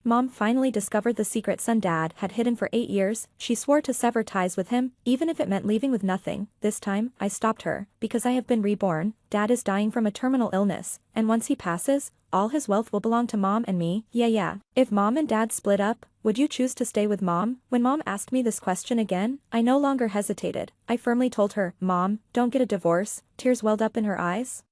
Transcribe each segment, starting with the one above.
Mom finally discovered the secret son Dad had hidden for 8 years. She swore to sever ties with him, even if it meant leaving with nothing. This time, I stopped her, because I have been reborn. Dad is dying from a terminal illness, and once he passes, all his wealth will belong to Mom and me. Yeah. If Mom and Dad split up, would you choose to stay with Mom? When Mom asked me this question again, I no longer hesitated. I firmly told her, Mom, don't get a divorce. Tears welled up in her eyes.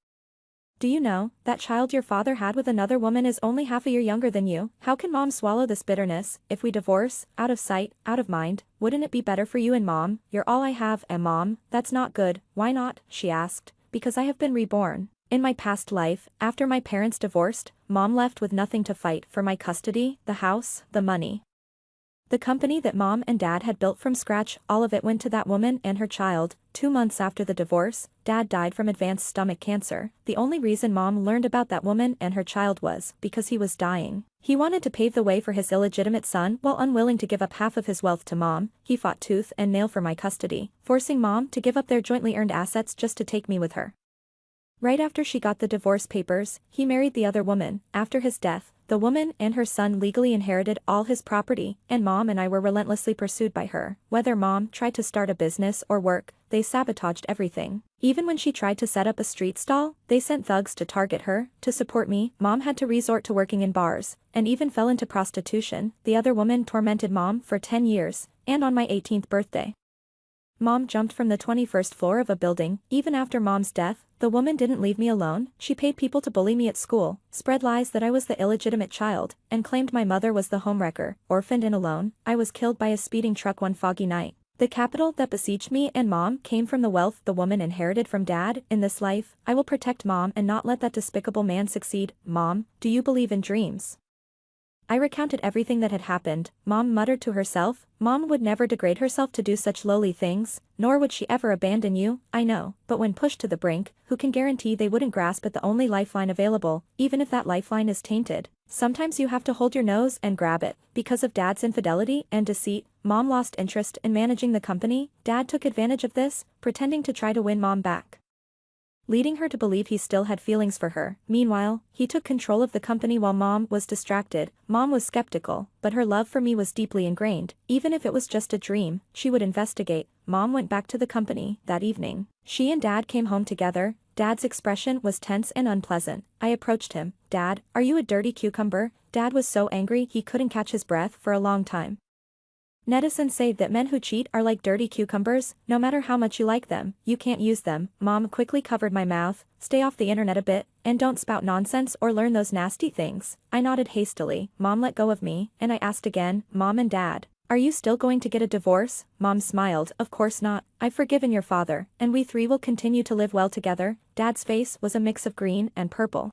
Do you know, that child your father had with another woman is only half a year younger than you? How can Mom swallow this bitterness? If we divorce, out of sight, out of mind, wouldn't it be better for you and Mom? You're all I have, and Mom, that's not good. Why not? She asked. Because I have been reborn. In my past life, after my parents divorced, Mom left with nothing to fight for my custody, the house, the money. The company that Mom and Dad had built from scratch, all of it went to that woman and her child. 2 months after the divorce, Dad died from advanced stomach cancer. The only reason Mom learned about that woman and her child was because he was dying. He wanted to pave the way for his illegitimate son while unwilling to give up half of his wealth to Mom. He fought tooth and nail for my custody, forcing Mom to give up their jointly earned assets just to take me with her. Right after she got the divorce papers, he married the other woman. After his death, the woman and her son legally inherited all his property, and Mom and I were relentlessly pursued by her. Whether Mom tried to start a business or work, they sabotaged everything. Even when she tried to set up a street stall, they sent thugs to target her. To support me, Mom had to resort to working in bars, and even fell into prostitution. The other woman tormented Mom for 10 years, and on my 18th birthday, Mom jumped from the 21st floor of a building. Even after Mom's death, the woman didn't leave me alone. She paid people to bully me at school, spread lies that I was the illegitimate child, and claimed my mother was the homewrecker. Orphaned and alone, I was killed by a speeding truck one foggy night. The capital that besieged me and Mom came from the wealth the woman inherited from Dad. In this life, I will protect Mom and not let that despicable man succeed. Mom, do you believe in dreams? I recounted everything that had happened. Mom muttered to herself, Mom would never degrade herself to do such lowly things, nor would she ever abandon you. I know, but when pushed to the brink, who can guarantee they wouldn't grasp at the only lifeline available, even if that lifeline is tainted? Sometimes you have to hold your nose and grab it. Because of Dad's infidelity and deceit, Mom lost interest in managing the company. Dad took advantage of this, pretending to try to win Mom back, leading her to believe he still had feelings for her. Meanwhile, he took control of the company while Mom was distracted. Mom was skeptical, but her love for me was deeply ingrained. Even if it was just a dream, she would investigate. Mom went back to the company. That evening, she and Dad came home together. Dad's expression was tense and unpleasant. I approached him. Dad, are you a dirty cucumber? Dad was so angry he couldn't catch his breath for a long time. Netizens say that men who cheat are like dirty cucumbers. No matter how much you like them, you can't use them. Mom quickly covered my mouth. Stay off the internet a bit, and don't spout nonsense or learn those nasty things. I nodded hastily. Mom let go of me, and I asked again, Mom and Dad, are you still going to get a divorce? Mom smiled. Of course not. I've forgiven your father, and we three will continue to live well together. Dad's face was a mix of green and purple,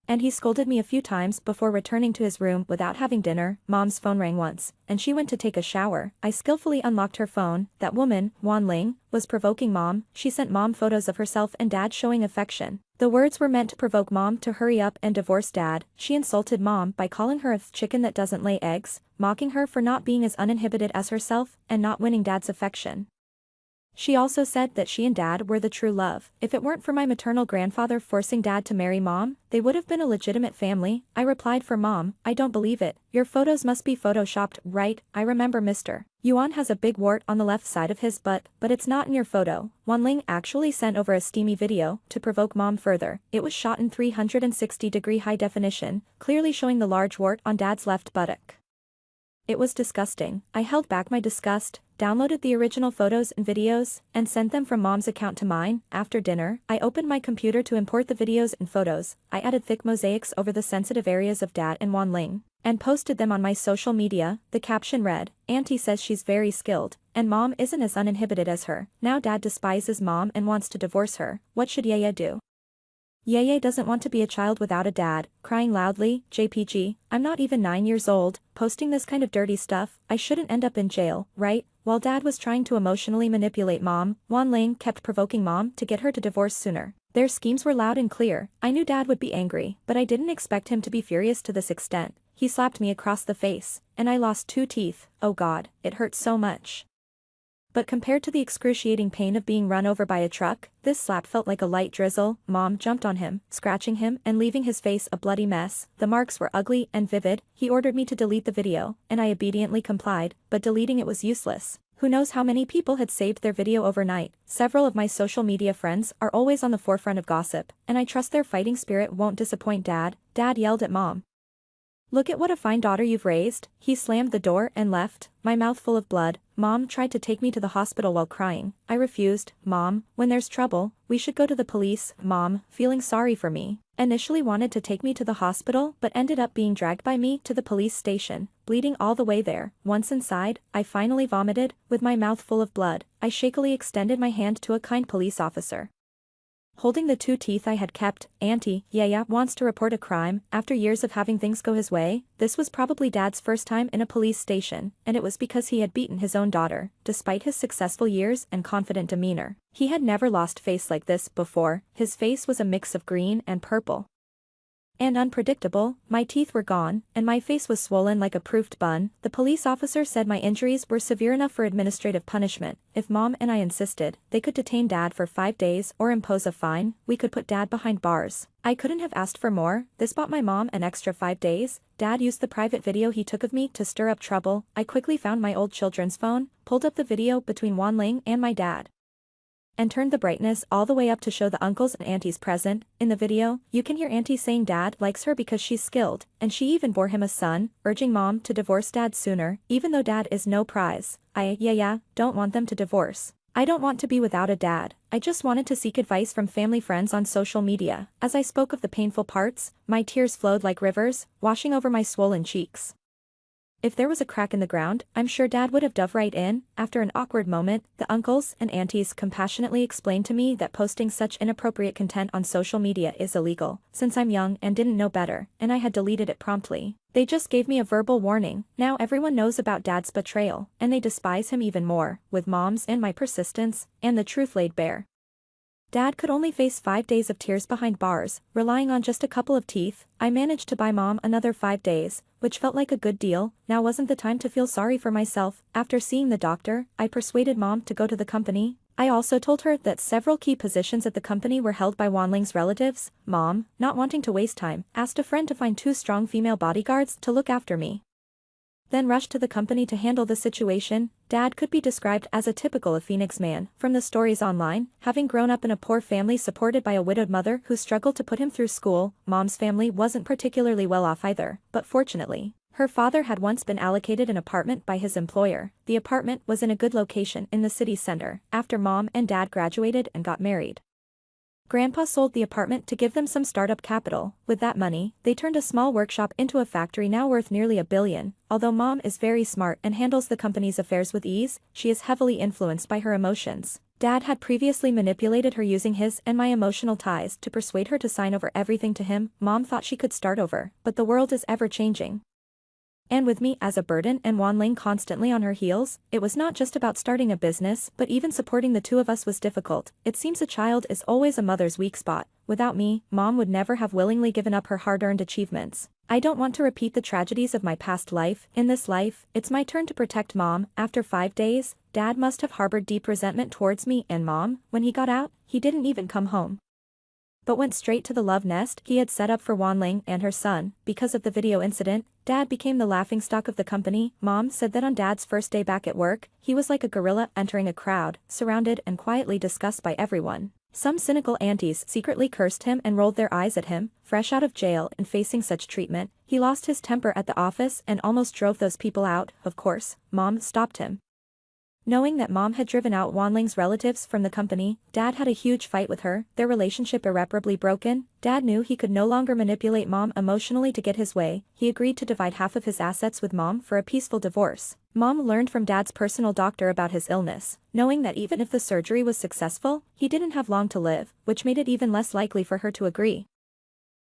and he scolded me a few times before returning to his room without having dinner. Mom's phone rang once, and she went to take a shower. I skillfully unlocked her phone. That woman, Wan Ling, was provoking Mom. She sent Mom photos of herself and Dad showing affection. The words were meant to provoke Mom to hurry up and divorce Dad. She insulted Mom by calling her a chicken that doesn't lay eggs, mocking her for not being as uninhibited as herself, and not winning Dad's affection. She also said that she and Dad were the true love. If it weren't for my maternal grandfather forcing Dad to marry Mom, they would have been a legitimate family. I replied for Mom, I don't believe it. Your photos must be photoshopped, right? I remember Mr. Yuan has a big wart on the left side of his butt, but it's not in your photo. Wan Ling actually sent over a steamy video to provoke Mom further. It was shot in 360-degree high definition, clearly showing the large wart on Dad's left buttock. It was disgusting. I held back my disgust, downloaded the original photos and videos, and sent them from Mom's account to mine. After dinner, I opened my computer to import the videos and photos. I added thick mosaics over the sensitive areas of Dad and Wan Ling, and posted them on my social media. The caption read, Auntie says she's very skilled, and Mom isn't as uninhibited as her. Now Dad despises Mom and wants to divorce her. What should Yaya do? Yeye doesn't want to be a child without a dad, crying loudly. JPG, I'm not even 9 years old, posting this kind of dirty stuff. I shouldn't end up in jail, right? While Dad was trying to emotionally manipulate Mom, Wan Ling kept provoking Mom to get her to divorce sooner. Their schemes were loud and clear. I knew Dad would be angry, but I didn't expect him to be furious to this extent. He slapped me across the face, and I lost 2 teeth. Oh God, it hurt so much. But compared to the excruciating pain of being run over by a truck, this slap felt like a light drizzle. Mom jumped on him, scratching him and leaving his face a bloody mess. The marks were ugly and vivid. He ordered me to delete the video, and I obediently complied, but deleting it was useless. Who knows how many people had saved their video overnight. Several of my social media friends are always on the forefront of gossip, and I trust their fighting spirit won't disappoint Dad. Dad yelled at Mom. "Look at what a fine daughter you've raised." He slammed the door and left, my mouth full of blood. Mom tried to take me to the hospital while crying. I refused. "Mom, when there's trouble, we should go to the police." Mom, feeling sorry for me, initially wanted to take me to the hospital but ended up being dragged by me to the police station, bleeding all the way there. Once inside, I finally vomited, with my mouth full of blood. I shakily extended my hand to a kind police officer, holding the 2 teeth I had kept. "Auntie, yeah, wants to report a crime." After years of having things go his way, this was probably Dad's first time in a police station, and it was because he had beaten his own daughter. Despite his successful years and confident demeanor, he had never lost face like this before. His face was a mix of green and purple, and unpredictable. My teeth were gone, and my face was swollen like a proofed bun. The police officer said my injuries were severe enough for administrative punishment. If Mom and I insisted, they could detain Dad for 5 days or impose a fine. We could put Dad behind bars. I couldn't have asked for more. This bought my mom an extra 5 days. Dad used the private video he took of me to stir up trouble. I quickly found my old children's phone, pulled up the video between Wanling and my dad, and turned the brightness all the way up to show the uncles and aunties present. In the video, you can hear Auntie saying Dad likes her because she's skilled, and she even bore him a son, urging Mom to divorce Dad sooner, even though Dad is no prize. I don't want them to divorce. I don't want to be without a dad. I just wanted to seek advice from family friends on social media. As I spoke of the painful parts, my tears flowed like rivers, washing over my swollen cheeks. If there was a crack in the ground, I'm sure Dad would have dove right in. After an awkward moment, the uncles and aunties compassionately explained to me that posting such inappropriate content on social media is illegal, since I'm young and didn't know better, and I had deleted it promptly. They just gave me a verbal warning. Now everyone knows about Dad's betrayal, and they despise him even more, with Mom's and my persistence, and the truth laid bare. Dad could only face 5 days of tears behind bars, relying on just a couple of teeth. I managed to buy Mom another 5 days, which felt like a good deal. Now wasn't the time to feel sorry for myself. After seeing the doctor, I persuaded Mom to go to the company. I also told her that several key positions at the company were held by Wanling's relatives. Mom, not wanting to waste time, asked a friend to find 2 strong female bodyguards to look after me, then rushed to the company to handle the situation. Dad could be described as a typical Phoenix man. From the stories online, having grown up in a poor family supported by a widowed mother who struggled to put him through school, Mom's family wasn't particularly well off either, but fortunately, her father had once been allocated an apartment by his employer. The apartment was in a good location in the city center. After Mom and Dad graduated and got married, Grandpa sold the apartment to give them some startup capital. With that money, they turned a small workshop into a factory now worth nearly $1 billion. Although Mom is very smart and handles the company's affairs with ease, she is heavily influenced by her emotions. Dad had previously manipulated her using his and my emotional ties to persuade her to sign over everything to him. Mom thought she could start over, but the world is ever changing, and with me as a burden and Wanling constantly on her heels, it was not just about starting a business, but even supporting the 2 of us was difficult. It seems a child is always a mother's weak spot. Without me, Mom would never have willingly given up her hard-earned achievements. I don't want to repeat the tragedies of my past life. In this life, it's my turn to protect Mom. After 5 days, Dad must have harbored deep resentment towards me and Mom. When he got out, he didn't even come home, but went straight to the love nest he had set up for Wanling and her son. Because of the video incident, Dad became the laughingstock of the company. Mom said that on Dad's first day back at work, he was like a gorilla entering a crowd, surrounded and quietly discussed by everyone. Some cynical aunties secretly cursed him and rolled their eyes at him. Fresh out of jail and facing such treatment, he lost his temper at the office and almost drove those people out. Of course, Mom stopped him. Knowing that Mom had driven out Wanling's relatives from the company, Dad had a huge fight with her, their relationship irreparably broken. Dad knew he could no longer manipulate Mom emotionally to get his way. He agreed to divide half of his assets with Mom for a peaceful divorce. Mom learned from Dad's personal doctor about his illness, knowing that even if the surgery was successful, he didn't have long to live, which made it even less likely for her to agree.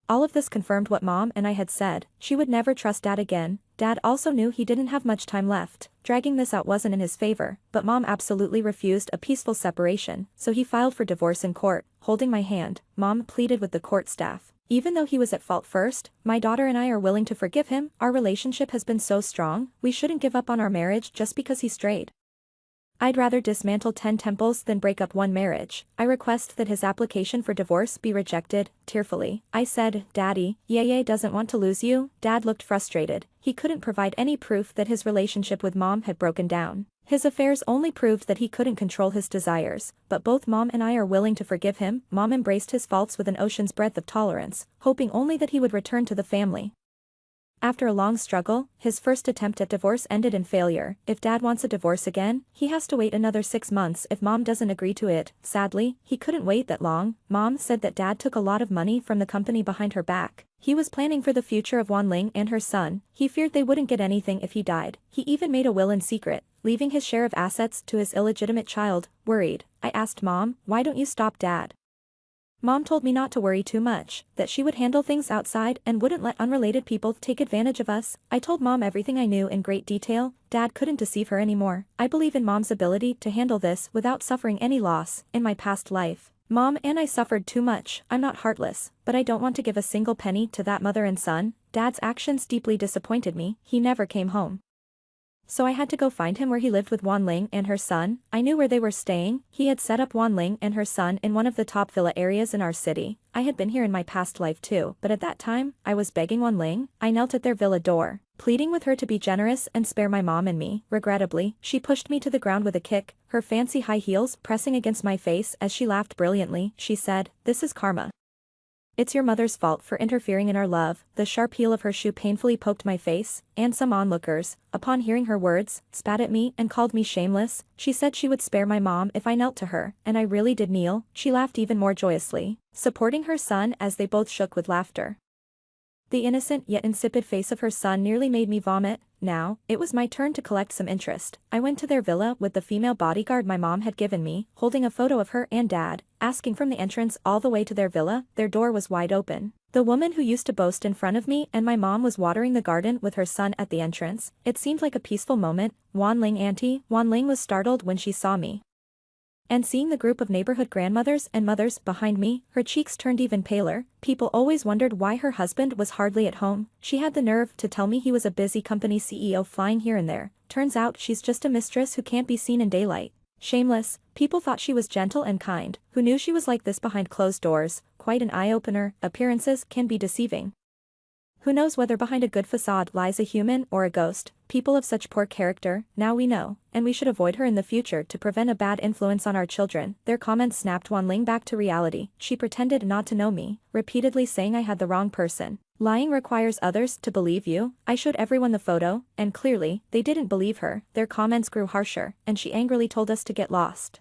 All of this confirmed what Mom and I had said. She would never trust Dad again. Dad also knew he didn't have much time left. Dragging this out wasn't in his favor, but Mom absolutely refused a peaceful separation, so he filed for divorce in court. Holding my hand, Mom pleaded with the court staff. Even though he was at fault first, my daughter and I are willing to forgive him. Our relationship has been so strong, we shouldn't give up on our marriage just because he strayed. I'd rather dismantle 10 temples than break up one marriage. I request that his application for divorce be rejected, tearfully. I said, Daddy, Yeye doesn't want to lose you. Dad looked frustrated. He couldn't provide any proof that his relationship with Mom had broken down. His affairs only proved that he couldn't control his desires, but both Mom and I are willing to forgive him. Mom embraced his faults with an ocean's breadth of tolerance, hoping only that he would return to the family. After a long struggle, his first attempt at divorce ended in failure. If Dad wants a divorce again, he has to wait another 6 months if Mom doesn't agree to it. Sadly, he couldn't wait that long. Mom said that Dad took a lot of money from the company behind her back. He was planning for the future of Wanling and her son. He feared they wouldn't get anything if he died. He even made a will in secret, leaving his share of assets to his illegitimate child. Worried, I asked Mom, why don't you stop Dad? Mom told me not to worry too much, that she would handle things outside and wouldn't let unrelated people take advantage of us. I told Mom everything I knew in great detail. Dad couldn't deceive her anymore. I believe in Mom's ability to handle this without suffering any loss. In my past life, Mom and I suffered too much. I'm not heartless, but I don't want to give a single penny to that mother and son. Dad's actions deeply disappointed me. He never came home. So I had to go find him where he lived with Wanling and her son. I knew where they were staying. He had set up Wanling and her son in one of the top villa areas in our city. I had been here in my past life too, but at that time, I was begging Wanling. I knelt at their villa door, pleading with her to be generous and spare my mom and me. Regrettably, she pushed me to the ground with a kick, her fancy high heels pressing against my face as she laughed brilliantly. She said, "This is karma. It's your mother's fault for interfering in our love." The sharp heel of her shoe painfully poked my face, and some onlookers, upon hearing her words, spat at me and called me shameless. She said she would spare my mom if I knelt to her, and I really did kneel. She laughed even more joyously, supporting her son as they both shook with laughter. The innocent yet insipid face of her son nearly made me vomit. Now, it was my turn to collect some interest. I went to their villa with the female bodyguard my mom had given me, holding a photo of her and Dad, asking from the entrance all the way to their villa. Their door was wide open. The woman who used to boast in front of me and my mom was watering the garden with her son at the entrance. It seemed like a peaceful moment. Wanling auntie. Wanling was startled when she saw me. And seeing the group of neighborhood grandmothers and mothers behind me, her cheeks turned even paler. People always wondered why her husband was hardly at home. She had the nerve to tell me he was a busy company CEO flying here and there. Turns out she's just a mistress who can't be seen in daylight. Shameless. People thought she was gentle and kind. Who knew she was like this behind closed doors? Quite an eye-opener. Appearances can be deceiving. Who knows whether behind a good facade lies a human or a ghost? People of such poor character, now we know, and we should avoid her in the future to prevent a bad influence on our children. Their comments snapped Wanling back to reality. She pretended not to know me, repeatedly saying I had the wrong person. Lying requires others to believe you. I showed everyone the photo, and clearly, they didn't believe her. Their comments grew harsher, and she angrily told us to get lost.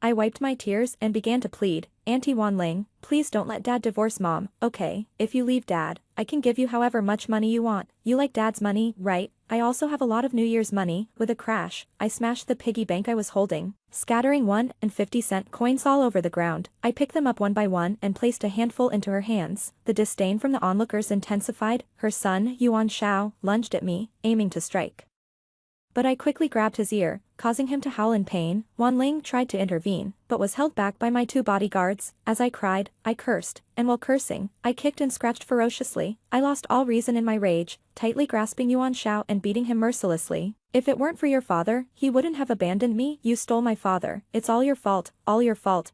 I wiped my tears and began to plead, Auntie Wanling, please don't let Dad divorce Mom. Okay, if you leave Dad, I can give you however much money you want. You like Dad's money, right? I also have a lot of New Year's money. With a crash, I smashed the piggy bank I was holding, scattering 1 and 50-cent coins all over the ground. I picked them up one by one and placed a handful into her hands. The disdain from the onlookers intensified. Her son, Yuan Shao, lunged at me, aiming to strike. But I quickly grabbed his ear, causing him to howl in pain. Wanling tried to intervene, but was held back by my 2 bodyguards. As I cried, I cursed, and while cursing, I kicked and scratched ferociously. I lost all reason in my rage, tightly grasping Yuan Shao and beating him mercilessly. If it weren't for your father, he wouldn't have abandoned me. You stole my father. It's all your fault,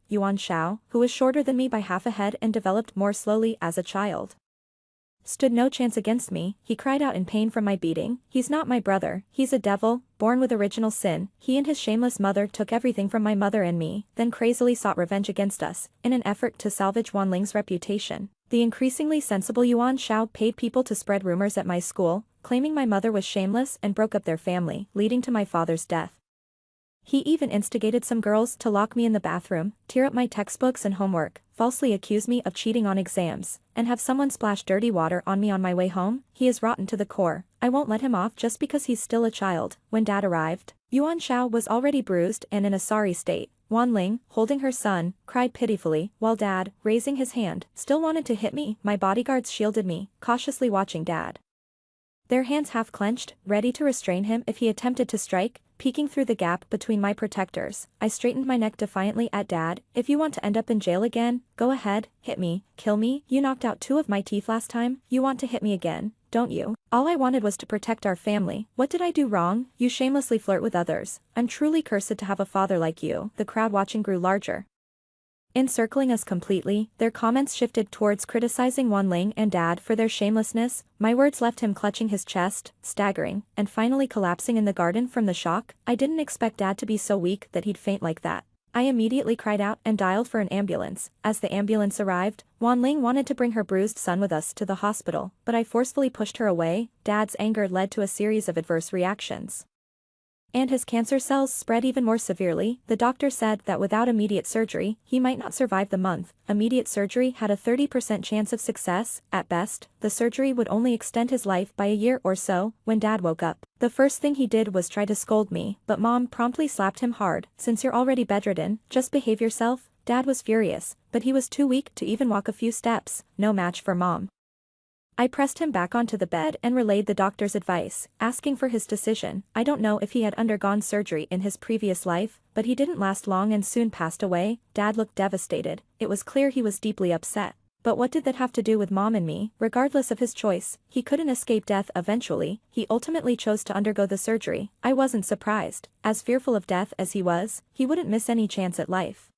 Yuan Shao, who was shorter than me by half a head and developed more slowly as a child, stood no chance against me. He cried out in pain from my beating. He's not my brother. He's a devil, born with original sin. He and his shameless mother took everything from my mother and me, then crazily sought revenge against us, in an effort to salvage Wanling's reputation. The increasingly sensible Yuan Shao paid people to spread rumors at my school, claiming my mother was shameless and broke up their family, leading to my father's death. He even instigated some girls to lock me in the bathroom, tear up my textbooks and homework, falsely accuse me of cheating on exams, and have someone splash dirty water on me on my way home. He is rotten to the core. I won't let him off just because he's still a child. When Dad arrived, Yuan Shao was already bruised and in a sorry state. Wanling, holding her son, cried pitifully, while Dad, raising his hand, still wanted to hit me. My bodyguards shielded me, cautiously watching Dad, their hands half clenched, ready to restrain him if he attempted to strike. Peeking through the gap between my protectors, I straightened my neck defiantly at Dad. If you want to end up in jail again, go ahead, hit me, kill me. You knocked out 2 of my teeth last time, you want to hit me again. don't you? All I wanted was to protect our family. What did I do wrong? You shamelessly flirt with others. I'm truly cursed to have a father like you." The crowd watching grew larger, encircling us completely. Their comments shifted towards criticizing Wanling and Dad for their shamelessness. My words left him clutching his chest, staggering, and finally collapsing in the garden from the shock. I didn't expect Dad to be so weak that he'd faint like that. I immediately cried out and dialed for an ambulance. As the ambulance arrived, Wanling wanted to bring her bruised son with us to the hospital, but I forcefully pushed her away. Dad's anger led to a series of adverse reactions, and his cancer cells spread even more severely. The doctor said that without immediate surgery, he might not survive the month. Immediate surgery had a 30% chance of success. At best, the surgery would only extend his life by a year or so. When Dad woke up, the first thing he did was try to scold me, but Mom promptly slapped him hard. "Since you're already bedridden, just behave yourself." Dad was furious, but he was too weak to even walk a few steps. No match for Mom. I pressed him back onto the bed and relayed the doctor's advice, asking for his decision. I don't know if he had undergone surgery in his previous life, but he didn't last long and soon passed away. Dad looked devastated. It was clear he was deeply upset. But what did that have to do with Mom and me? Regardless of his choice, he couldn't escape death eventually. He ultimately chose to undergo the surgery. I wasn't surprised. As fearful of death as he was, he wouldn't miss any chance at life.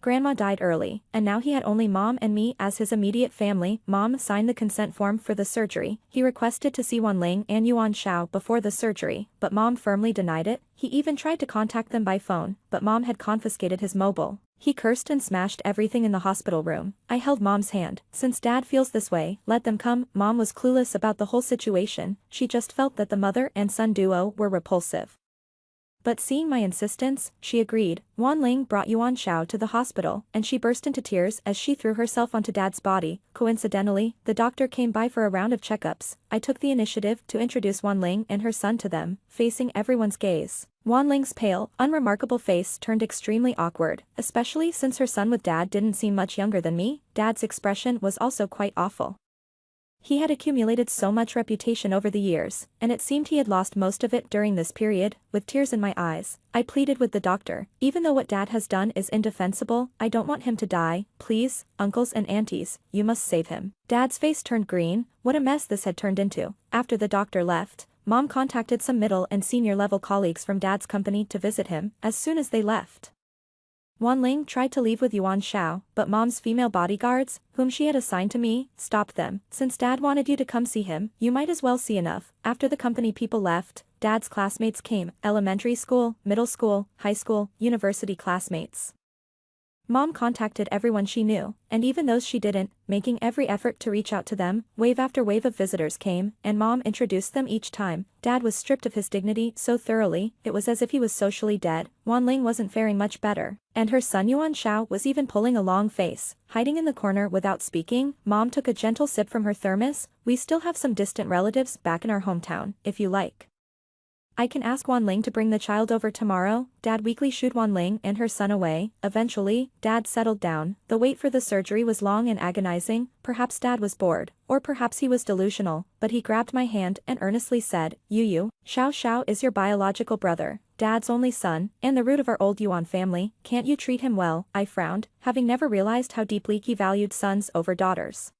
Grandma died early, and now he had only Mom and me as his immediate family. Mom signed the consent form for the surgery. He requested to see Wanling and Yuan Shao before the surgery, but Mom firmly denied it. He even tried to contact them by phone, but Mom had confiscated his mobile. He cursed and smashed everything in the hospital room. I held Mom's hand. "Since Dad feels this way, let them come." Mom was clueless about the whole situation. She just felt that the mother and son duo were repulsive. But seeing my insistence, she agreed. Wanling brought Yuan Shao to the hospital, and she burst into tears as she threw herself onto Dad's body. Coincidentally, the doctor came by for a round of checkups. I took the initiative to introduce Wanling and her son to them, facing everyone's gaze. Wanling's pale, unremarkable face turned extremely awkward, especially since her son with Dad didn't seem much younger than me. Dad's expression was also quite awful. He had accumulated so much reputation over the years, and it seemed he had lost most of it during this period. With tears in my eyes, I pleaded with the doctor. "Even though what Dad has done is indefensible, I don't want him to die. Please, uncles and aunties, you must save him." Dad's face turned green. What a mess this had turned into. After the doctor left, Mom contacted some middle and senior level colleagues from Dad's company to visit him. As soon as they left, Wanling tried to leave with Yuan Shao, but Mom's female bodyguards, whom she had assigned to me, stopped them. "Since Dad wanted you to come see him, you might as well see enough." After the company people left, Dad's classmates came, elementary school, middle school, high school, university classmates. Mom contacted everyone she knew, and even those she didn't, making every effort to reach out to them. Wave after wave of visitors came, and Mom introduced them each time. Dad was stripped of his dignity so thoroughly, it was as if he was socially dead. Wanling wasn't faring much better, and her son Yuan Shao was even pulling a long face, hiding in the corner without speaking. Mom took a gentle sip from her thermos. "We still have some distant relatives back in our hometown, if you like. I can ask Wanling to bring the child over tomorrow." Dad weakly shooed Wanling and her son away. Eventually, Dad settled down. The wait for the surgery was long and agonizing. Perhaps Dad was bored, or perhaps he was delusional, but he grabbed my hand and earnestly said, "Yu, Xiao Xiao is your biological brother, Dad's only son, and the root of our old Yuan family. Can't you treat him well?" I frowned, having never realized how deeply he valued sons over daughters.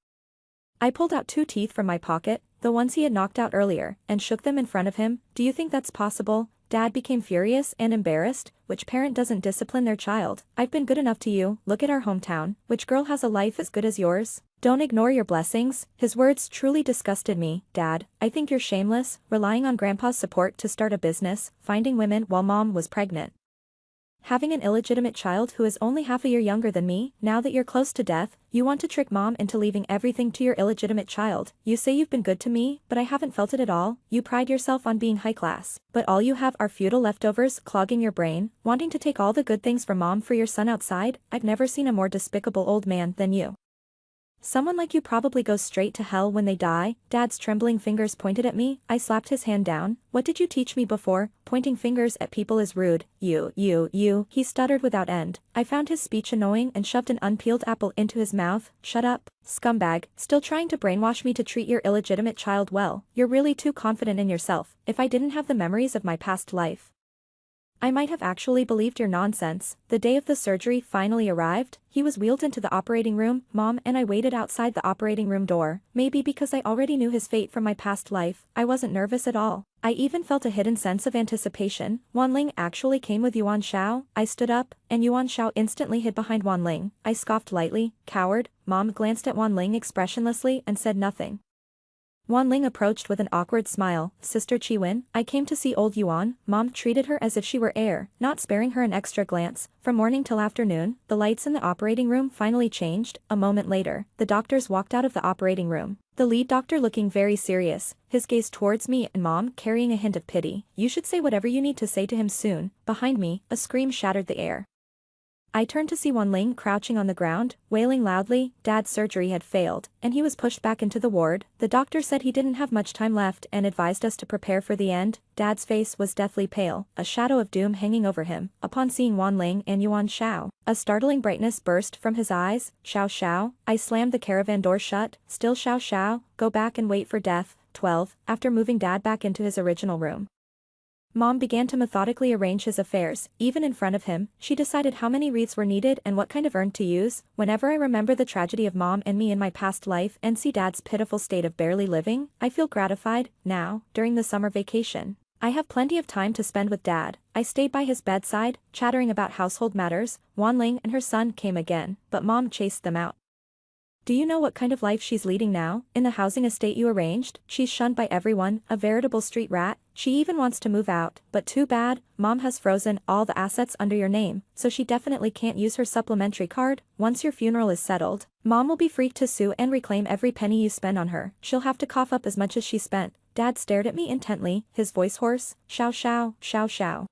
I pulled out 2 teeth from my pocket, the ones he had knocked out earlier, and shook them in front of him. "Do you think that's possible?" Dad became furious and embarrassed. Which parent doesn't discipline their child? "I've been good enough to you. Look at our hometown. Which girl has a life as good as yours? Don't ignore your blessings." His words truly disgusted me. "Dad, I think you're shameless, relying on Grandpa's support to start a business, finding women while Mom was pregnant. Having an illegitimate child who is only half a year younger than me. Now that you're close to death, you want to trick Mom into leaving everything to your illegitimate child. You say you've been good to me, but I haven't felt it at all. You pride yourself on being high class, but all you have are feudal leftovers clogging your brain, wanting to take all the good things from Mom for your son outside. I've never seen a more despicable old man than you. Someone like you probably goes straight to hell when they die." Dad's trembling fingers pointed at me. I slapped his hand down. "What did you teach me before? Pointing fingers at people is rude. You. He stuttered without end. I found his speech annoying and shoved an unpeeled apple into his mouth. "Shut up, scumbag. Still trying to brainwash me to treat your illegitimate child well. You're really too confident in yourself. If I didn't have the memories of my past life, I might have actually believed your nonsense. The day of the surgery finally arrived. He was wheeled into the operating room, Mom and I waited outside the operating room door. Maybe because I already knew his fate from my past life, I wasn't nervous at all. I even felt a hidden sense of anticipation. Wanling actually came with Yuan Shao. I stood up, and Yuan Shao instantly hid behind Wanling. I scoffed lightly. Coward. Mom glanced at Wanling expressionlessly and said nothing. Wanling approached with an awkward smile. Sister Chiwen, I came to see old Yuan. Mom treated her as if she were air, not sparing her an extra glance. From morning till afternoon, the lights in the operating room finally changed. A moment later, the doctors walked out of the operating room. The lead doctor looking very serious, his gaze towards me and Mom carrying a hint of pity. You should say whatever you need to say to him soon. Behind me, a scream shattered the air. I turned to see Wanling crouching on the ground, wailing loudly. Dad's surgery had failed, and he was pushed back into the ward. The doctor said he didn't have much time left and advised us to prepare for the end. Dad's face was deathly pale, a shadow of doom hanging over him. Upon seeing Wanling and Yuan Shao, a startling brightness burst from his eyes. Shao Shao. I slammed the caravan door shut. Still Shao Shao, go back and wait for death. 12. After moving Dad back into his original room, Mom began to methodically arrange his affairs. Even in front of him, she decided how many wreaths were needed and what kind of urn to use. Whenever I remember the tragedy of Mom and me in my past life and see Dad's pitiful state of barely living, I feel gratified. Now, during the summer vacation, I have plenty of time to spend with Dad. I stayed by his bedside, chattering about household matters. Wanling and her son came again, but Mom chased them out. Do you know what kind of life she's leading now? In the housing estate you arranged, she's shunned by everyone, a veritable street rat. She even wants to move out, but too bad, Mom has frozen all the assets under your name, so she definitely can't use her supplementary card. Once your funeral is settled, Mom will be free to sue and reclaim every penny you spend on her. She'll have to cough up as much as she spent. Dad stared at me intently, his voice hoarse. Shao Shao, Shao Shao.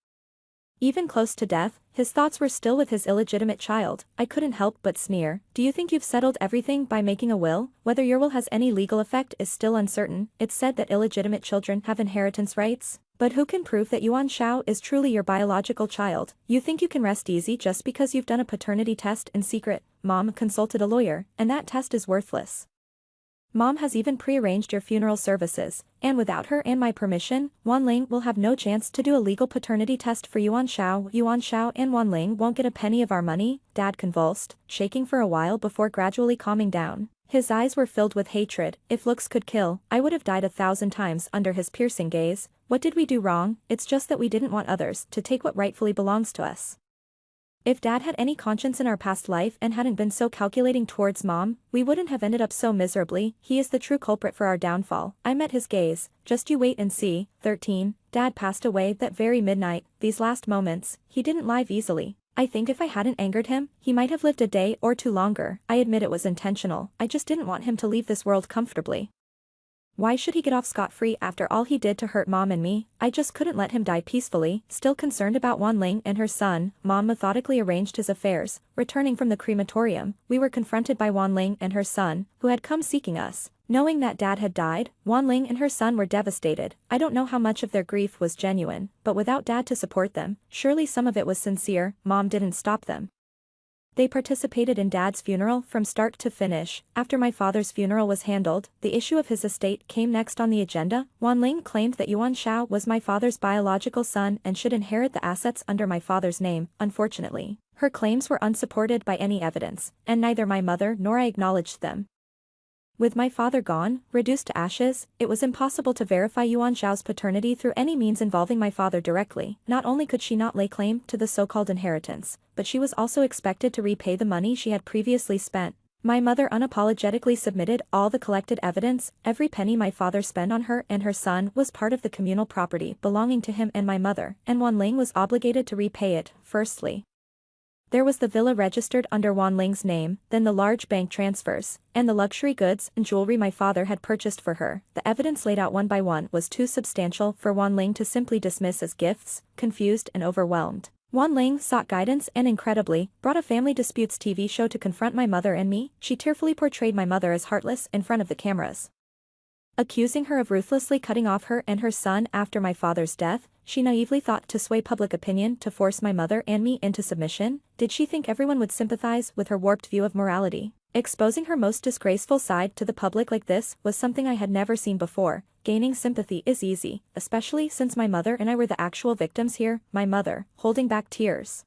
Even close to death, his thoughts were still with his illegitimate child. I couldn't help but sneer. Do you think you've settled everything by making a will? Whether your will has any legal effect is still uncertain. It's said that illegitimate children have inheritance rights. But who can prove that Yuan Shao is truly your biological child? You think you can rest easy just because you've done a paternity test in secret? Mom consulted a lawyer, and that test is worthless. Mom has even prearranged your funeral services, and without her and my permission, Wanling will have no chance to do a legal paternity test for Yuan Shao. Yuan Shao and Wanling won't get a penny of our money. Dad convulsed, shaking for a while before gradually calming down. His eyes were filled with hatred. If looks could kill, I would have died 1,000 times under his piercing gaze. What did we do wrong? It's just that we didn't want others to take what rightfully belongs to us. If Dad had any conscience in our past life and hadn't been so calculating towards Mom, we wouldn't have ended up so miserably. He is the true culprit for our downfall. I met his gaze. Just you wait and see. 13. Dad passed away that very midnight. These last moments, he didn't live easily. I think if I hadn't angered him, he might have lived a day or two longer. I admit it was intentional. I just didn't want him to leave this world comfortably. Why should he get off scot-free after all he did to hurt Mom and me? I just couldn't let him die peacefully. Still concerned about Wanling and her son, Mom methodically arranged his affairs. Returning from the crematorium, we were confronted by Wanling and her son, who had come seeking us. Knowing that Dad had died, Wanling and her son were devastated. I don't know how much of their grief was genuine, but without Dad to support them, surely some of it was sincere. Mom didn't stop them. They participated in Dad's funeral from start to finish. After my father's funeral was handled, the issue of his estate came next on the agenda. Wanling claimed that Yuan Shao was my father's biological son and should inherit the assets under my father's name. Unfortunately, her claims were unsupported by any evidence, and neither my mother nor I acknowledged them. With my father gone, reduced to ashes, it was impossible to verify Yuan Shao's paternity through any means involving my father directly. Not only could she not lay claim to the so-called inheritance, but she was also expected to repay the money she had previously spent. My mother unapologetically submitted all the collected evidence. Every penny my father spent on her and her son was part of the communal property belonging to him and my mother, and Wanling was obligated to repay it. Firstly, there was the villa registered under Wanling's name, then the large bank transfers, and the luxury goods and jewelry my father had purchased for her. The evidence laid out one by one was too substantial for Wanling to simply dismiss as gifts. Confused and overwhelmed, Wanling sought guidance and incredibly, brought a family disputes TV show to confront my mother and me. She tearfully portrayed my mother as heartless in front of the cameras, accusing her of ruthlessly cutting off her and her son after my father's death. She naively thought to sway public opinion to force my mother and me into submission. Did she think everyone would sympathize with her warped view of morality? Exposing her most disgraceful side to the public like this was something I had never seen before. gaining sympathy is easy, especially since my mother and I were the actual victims here. My mother, holding back tears,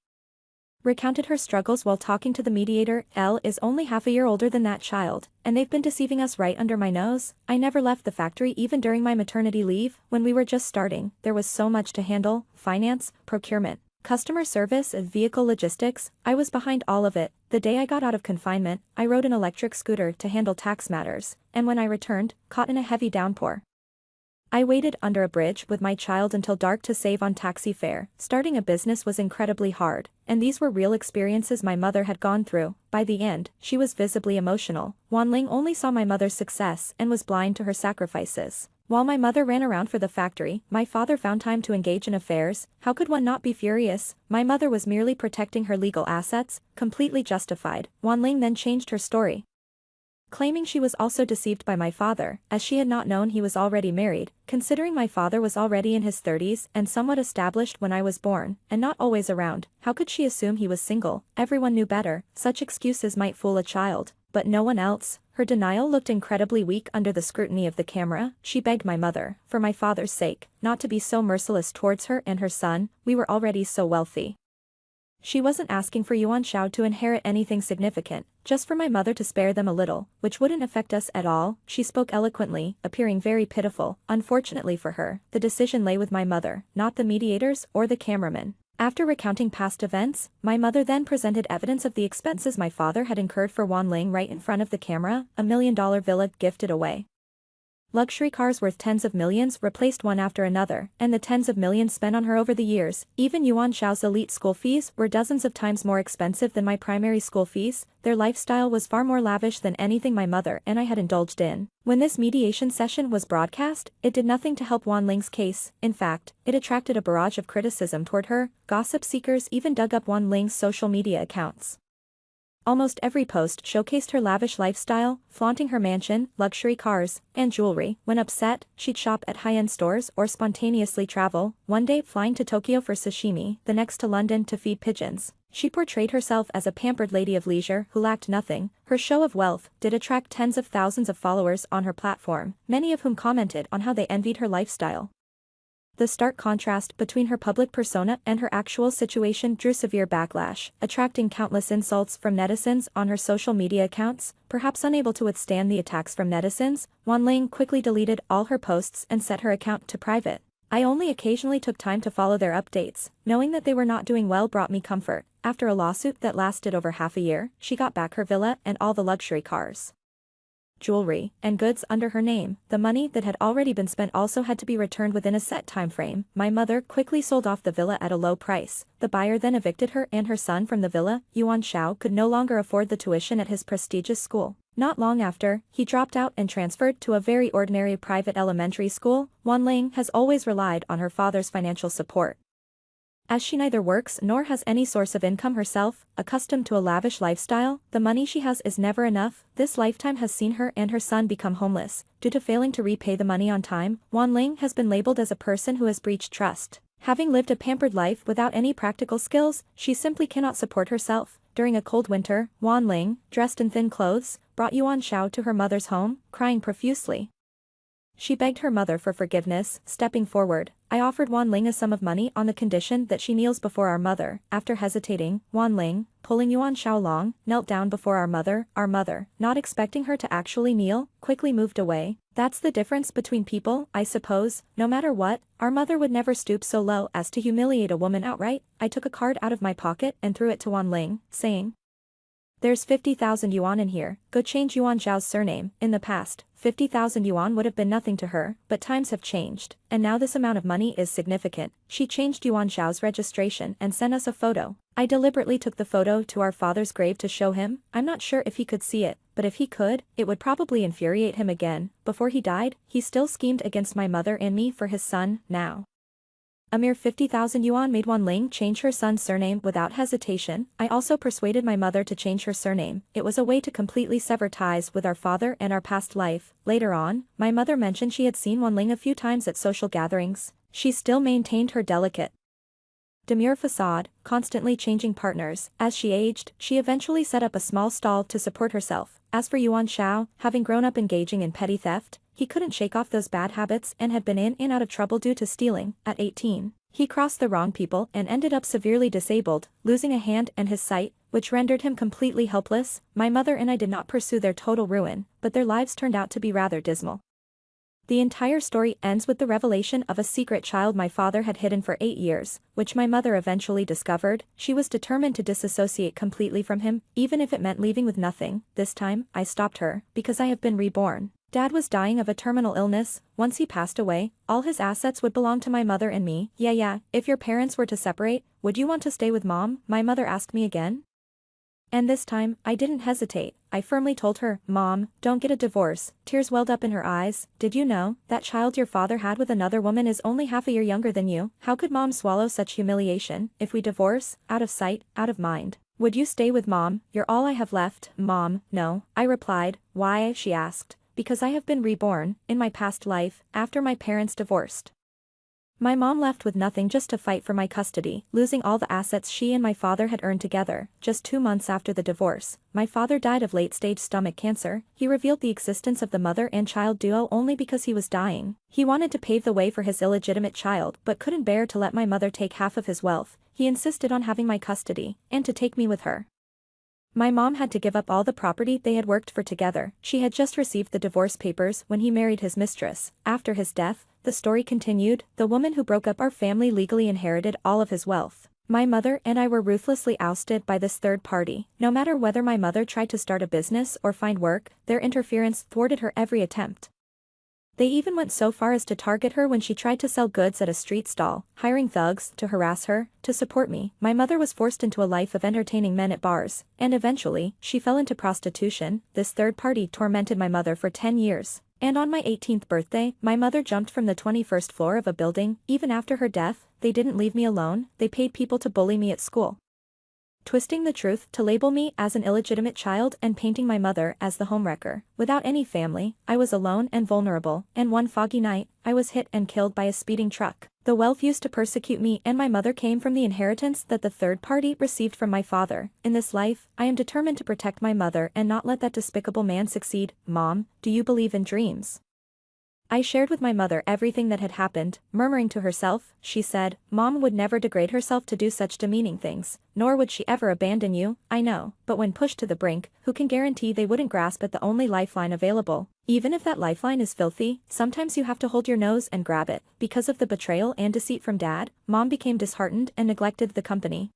recounted her struggles while talking to the mediator. Elle is only half a year older than that child, and they've been deceiving us right under my nose. I never left the factory even during my maternity leave. When we were just starting, there was so much to handle: finance, procurement, customer service, and vehicle logistics. I was behind all of it. The day I got out of confinement, I rode an electric scooter to handle tax matters, and when I returned, caught in a heavy downpour, I waited under a bridge with my child until dark to save on taxi fare. Starting a business was incredibly hard, and these were real experiences my mother had gone through. By the end, she was visibly emotional. Wanling only saw my mother's success and was blind to her sacrifices. While my mother ran around for the factory, my father found time to engage in affairs. How could one not be furious? My mother was merely protecting her legal assets, completely justified. Wanling then changed her story, claiming she was also deceived by my father, as she had not known he was already married. Considering my father was already in his 30s and somewhat established when I was born, and not always around, how could she assume he was single? Everyone knew better. Such excuses might fool a child, but no one else. Her denial looked incredibly weak under the scrutiny of the camera. She begged my mother, for my father's sake, not to be so merciless towards her and her son. We were already so wealthy. She wasn't asking for Yuan Shao to inherit anything significant, just for my mother to spare them a little, which wouldn't affect us at all. She spoke eloquently, appearing very pitiful. Unfortunately for her, the decision lay with my mother, not the mediators or the cameraman. After recounting past events, my mother then presented evidence of the expenses my father had incurred for Wanling right in front of the camera: $1 million villa gifted away, luxury cars worth tens of millions replaced one after another, and the tens of millions spent on her over the years. Even Yuan Shao's elite school fees were dozens of times more expensive than my primary school fees. Their lifestyle was far more lavish than anything my mother and I had indulged in. When this mediation session was broadcast, it did nothing to help Wanling's case. In fact, it attracted a barrage of criticism toward her. Gossip seekers even dug up Wanling's social media accounts. Almost every post showcased her lavish lifestyle, flaunting her mansion, luxury cars, and jewelry. When upset, she'd shop at high-end stores or spontaneously travel, one day flying to Tokyo for sashimi, the next to London to feed pigeons. She portrayed herself as a pampered lady of leisure who lacked nothing. Her show of wealth did attract tens of thousands of followers on her platform, many of whom commented on how they envied her lifestyle. The stark contrast between her public persona and her actual situation drew severe backlash, attracting countless insults from netizens on her social media accounts. Perhaps unable to withstand the attacks from netizens, Wanling quickly deleted all her posts and set her account to private. I only occasionally took time to follow their updates. Knowing that they were not doing well brought me comfort. After a lawsuit that lasted over half a year, she got back her villa and all the luxury cars, jewelry, and goods under her name. The money that had already been spent also had to be returned within a set time frame. My mother quickly sold off the villa at a low price. The buyer then evicted her and her son from the villa. Yuan Shao could no longer afford the tuition at his prestigious school. Not long after, he dropped out and transferred to a very ordinary private elementary school. Wanling has always relied on her father's financial support, as she neither works nor has any source of income herself. Accustomed to a lavish lifestyle, the money she has is never enough. This lifetime has seen her and her son become homeless. Due to failing to repay the money on time, Wanling has been labeled as a person who has breached trust. Having lived a pampered life without any practical skills, she simply cannot support herself. During a cold winter, Wanling, dressed in thin clothes, brought Yuan Shao to her mother's home, crying profusely. She begged her mother for forgiveness. Stepping forward, I offered Wanling a sum of money on the condition that she kneels before our mother. After hesitating, Wanling, pulling Yuan Shao along, knelt down before our mother, not expecting her to actually kneel, quickly moved away. That's the difference between people, I suppose. No matter what, our mother would never stoop so low as to humiliate a woman outright. I took a card out of my pocket and threw it to Wanling, saying, "There's 50,000 yuan in here. Go change Yuan Zhao's surname." In the past, 50,000 yuan would have been nothing to her, but times have changed, and now this amount of money is significant. She changed Yuan Zhao's registration and sent us a photo. I deliberately took the photo to our father's grave to show him. I'm not sure if he could see it, but if he could, it would probably infuriate him again. Before he died, he still schemed against my mother and me for his son. Now, a mere 50,000 yuan made Wanling change her son's surname without hesitation. I also persuaded my mother to change her surname. It was a way to completely sever ties with our father and our past life. Later on, my mother mentioned she had seen Wanling a few times at social gatherings. She still maintained her delicate demure facade, constantly changing partners. As she aged, she eventually set up a small stall to support herself. As for Yuan Shao, having grown up engaging in petty theft, he couldn't shake off those bad habits and had been in and out of trouble due to stealing. At 18, he crossed the wrong people and ended up severely disabled, losing a hand and his sight, which rendered him completely helpless. My mother and I did not pursue their total ruin, but their lives turned out to be rather dismal. The entire story ends with the revelation of a secret child my father had hidden for 8 years, which my mother eventually discovered. She was determined to disassociate completely from him, even if it meant leaving with nothing. This time, I stopped her, because I have been reborn. Dad was dying of a terminal illness. Once he passed away, all his assets would belong to my mother and me. Yeah, if your parents were to separate, would you want to stay with Mom? My mother asked me again. And this time, I didn't hesitate. I firmly told her, Mom, don't get a divorce. Tears welled up in her eyes. Did you know that child your father had with another woman is only half a year younger than you? How could Mom swallow such humiliation? If we divorce, out of sight, out of mind. Would you stay with Mom? You're all I have left. Mom, no. I replied. Why? She asked. Because I have been reborn, in my past life, after my parents divorced. My mom left with nothing just to fight for my custody, losing all the assets she and my father had earned together. Just 2 months after the divorce, my father died of late-stage stomach cancer. He revealed the existence of the mother and child duo only because he was dying. He wanted to pave the way for his illegitimate child but couldn't bear to let my mother take half of his wealth. He insisted on having my custody, and to take me with her. My mom had to give up all the property they had worked for together. She had just received the divorce papers when he married his mistress. After his death, the story continued, the woman who broke up our family legally inherited all of his wealth. My mother and I were ruthlessly ousted by this third party. No matter whether my mother tried to start a business or find work, their interference thwarted her every attempt. They even went so far as to target her when she tried to sell goods at a street stall, hiring thugs to harass her. To support me, my mother was forced into a life of entertaining men at bars, and eventually, she fell into prostitution. This third party tormented my mother for 10 years. And on my 18th birthday, my mother jumped from the 21st floor of a building. Even after her death, they didn't leave me alone. They paid people to bully me at school, twisting the truth to label me as an illegitimate child and painting my mother as the homewrecker. Without any family, I was alone and vulnerable, and one foggy night, I was hit and killed by a speeding truck. The wealth used to persecute me and my mother came from the inheritance that the third party received from my father. In this life, I am determined to protect my mother and not let that despicable man succeed. Mom, do you believe in dreams? I shared with my mother everything that had happened, murmuring to herself. She said, Mom would never degrade herself to do such demeaning things, nor would she ever abandon you. I know, but when pushed to the brink, who can guarantee they wouldn't grasp at the only lifeline available? Even if that lifeline is filthy, sometimes you have to hold your nose and grab it. Because of the betrayal and deceit from Dad, Mom became disheartened and neglected the company.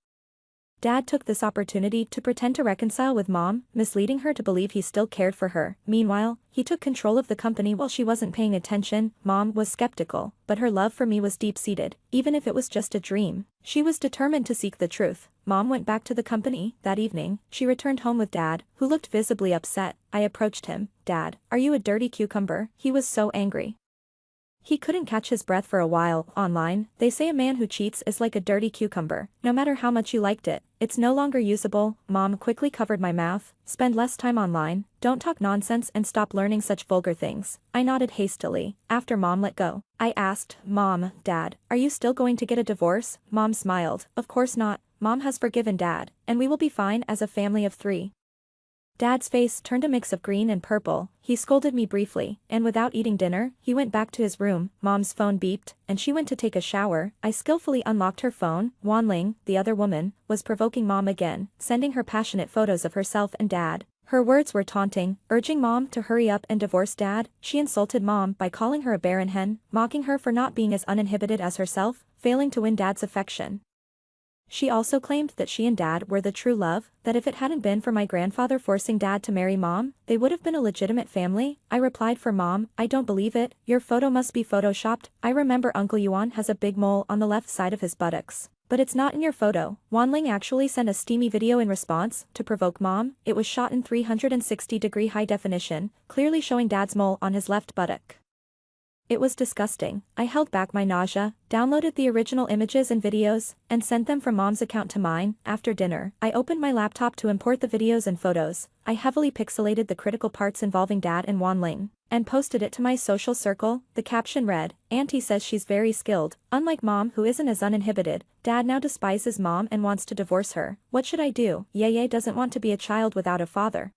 Dad took this opportunity to pretend to reconcile with Mom, misleading her to believe he still cared for her. Meanwhile, he took control of the company while she wasn't paying attention. Mom was skeptical, but her love for me was deep-seated, even if it was just a dream. She was determined to seek the truth. Mom went back to the company. That evening, she returned home with Dad, who looked visibly upset. I approached him. Dad, are you a dirty cucumber? He was so angry. He couldn't catch his breath for a while. Online, they say a man who cheats is like a dirty cucumber. No matter how much you liked it, it's no longer usable. Mom quickly covered my mouth. Spend less time online, don't talk nonsense and stop learning such vulgar things. I nodded hastily. After Mom let go, I asked, Mom, Dad, are you still going to get a divorce? Mom smiled. Of course not. Mom has forgiven Dad, and we will be fine as a family of 3. Dad's face turned a mix of green and purple. He scolded me briefly, and without eating dinner, he went back to his room. Mom's phone beeped, and she went to take a shower. I skillfully unlocked her phone. Wan Ling, the other woman, was provoking Mom again, sending her passionate photos of herself and Dad. Her words were taunting, urging Mom to hurry up and divorce Dad. She insulted Mom by calling her a barren hen, mocking her for not being as uninhibited as herself, failing to win Dad's affection. She also claimed that she and Dad were the true love, that if it hadn't been for my grandfather forcing Dad to marry Mom, they would have been a legitimate family. I replied for Mom, I don't believe it, your photo must be photoshopped. I remember Uncle Yuan has a big mole on the left side of his buttocks. But it's not in your photo. Wan Ling actually sent a steamy video in response, to provoke Mom. It was shot in 360-degree high definition, clearly showing Dad's mole on his left buttock. It was disgusting. I held back my nausea, downloaded the original images and videos, and sent them from mom's account to mine. After dinner, I opened my laptop to import the videos and photos. I heavily pixelated the critical parts involving Dad and Wanling, and posted it to my social circle. The caption read, "Auntie says she's very skilled. Unlike Mom, who isn't as uninhibited, Dad now despises Mom and wants to divorce her. What should I do? Yeye doesn't want to be a child without a father."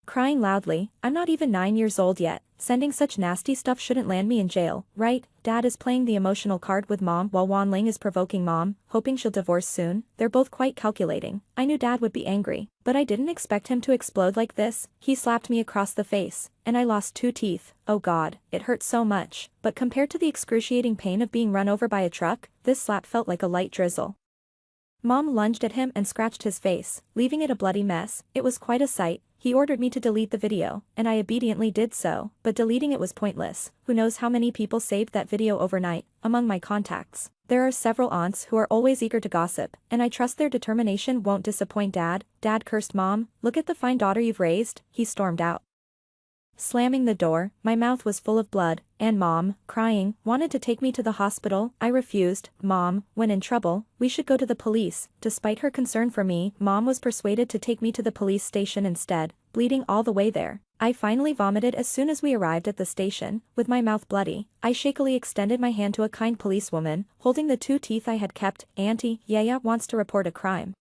Crying loudly, "I'm not even 9 years old yet. Sending such nasty stuff shouldn't land me in jail, right? Dad is playing the emotional card with Mom while Wanling is provoking Mom, hoping she'll divorce soon. They're both quite calculating. I knew Dad would be angry, but I didn't expect him to explode like this." He slapped me across the face, and I lost 2 teeth. Oh God, it hurt so much, but compared to the excruciating pain of being run over by a truck, this slap felt like a light drizzle. Mom lunged at him and scratched his face, leaving it a bloody mess. It was quite a sight. He ordered me to delete the video, and I obediently did so, but deleting it was pointless. Who knows how many people saved that video overnight. Among my contacts, there are several aunts who are always eager to gossip, and I trust their determination won't disappoint Dad. Dad cursed Mom. "Look at the fine daughter you've raised," he stormed out. Slamming the door, my mouth was full of blood, and Mom, crying, wanted to take me to the hospital. I refused. Mom, when in trouble, we should go to the police. Despite her concern for me, Mom was persuaded to take me to the police station instead, bleeding all the way there. I finally vomited as soon as we arrived at the station. With my mouth bloody, I shakily extended my hand to a kind policewoman, holding the 2 teeth I had kept. "Auntie, Yaya wants to report a crime."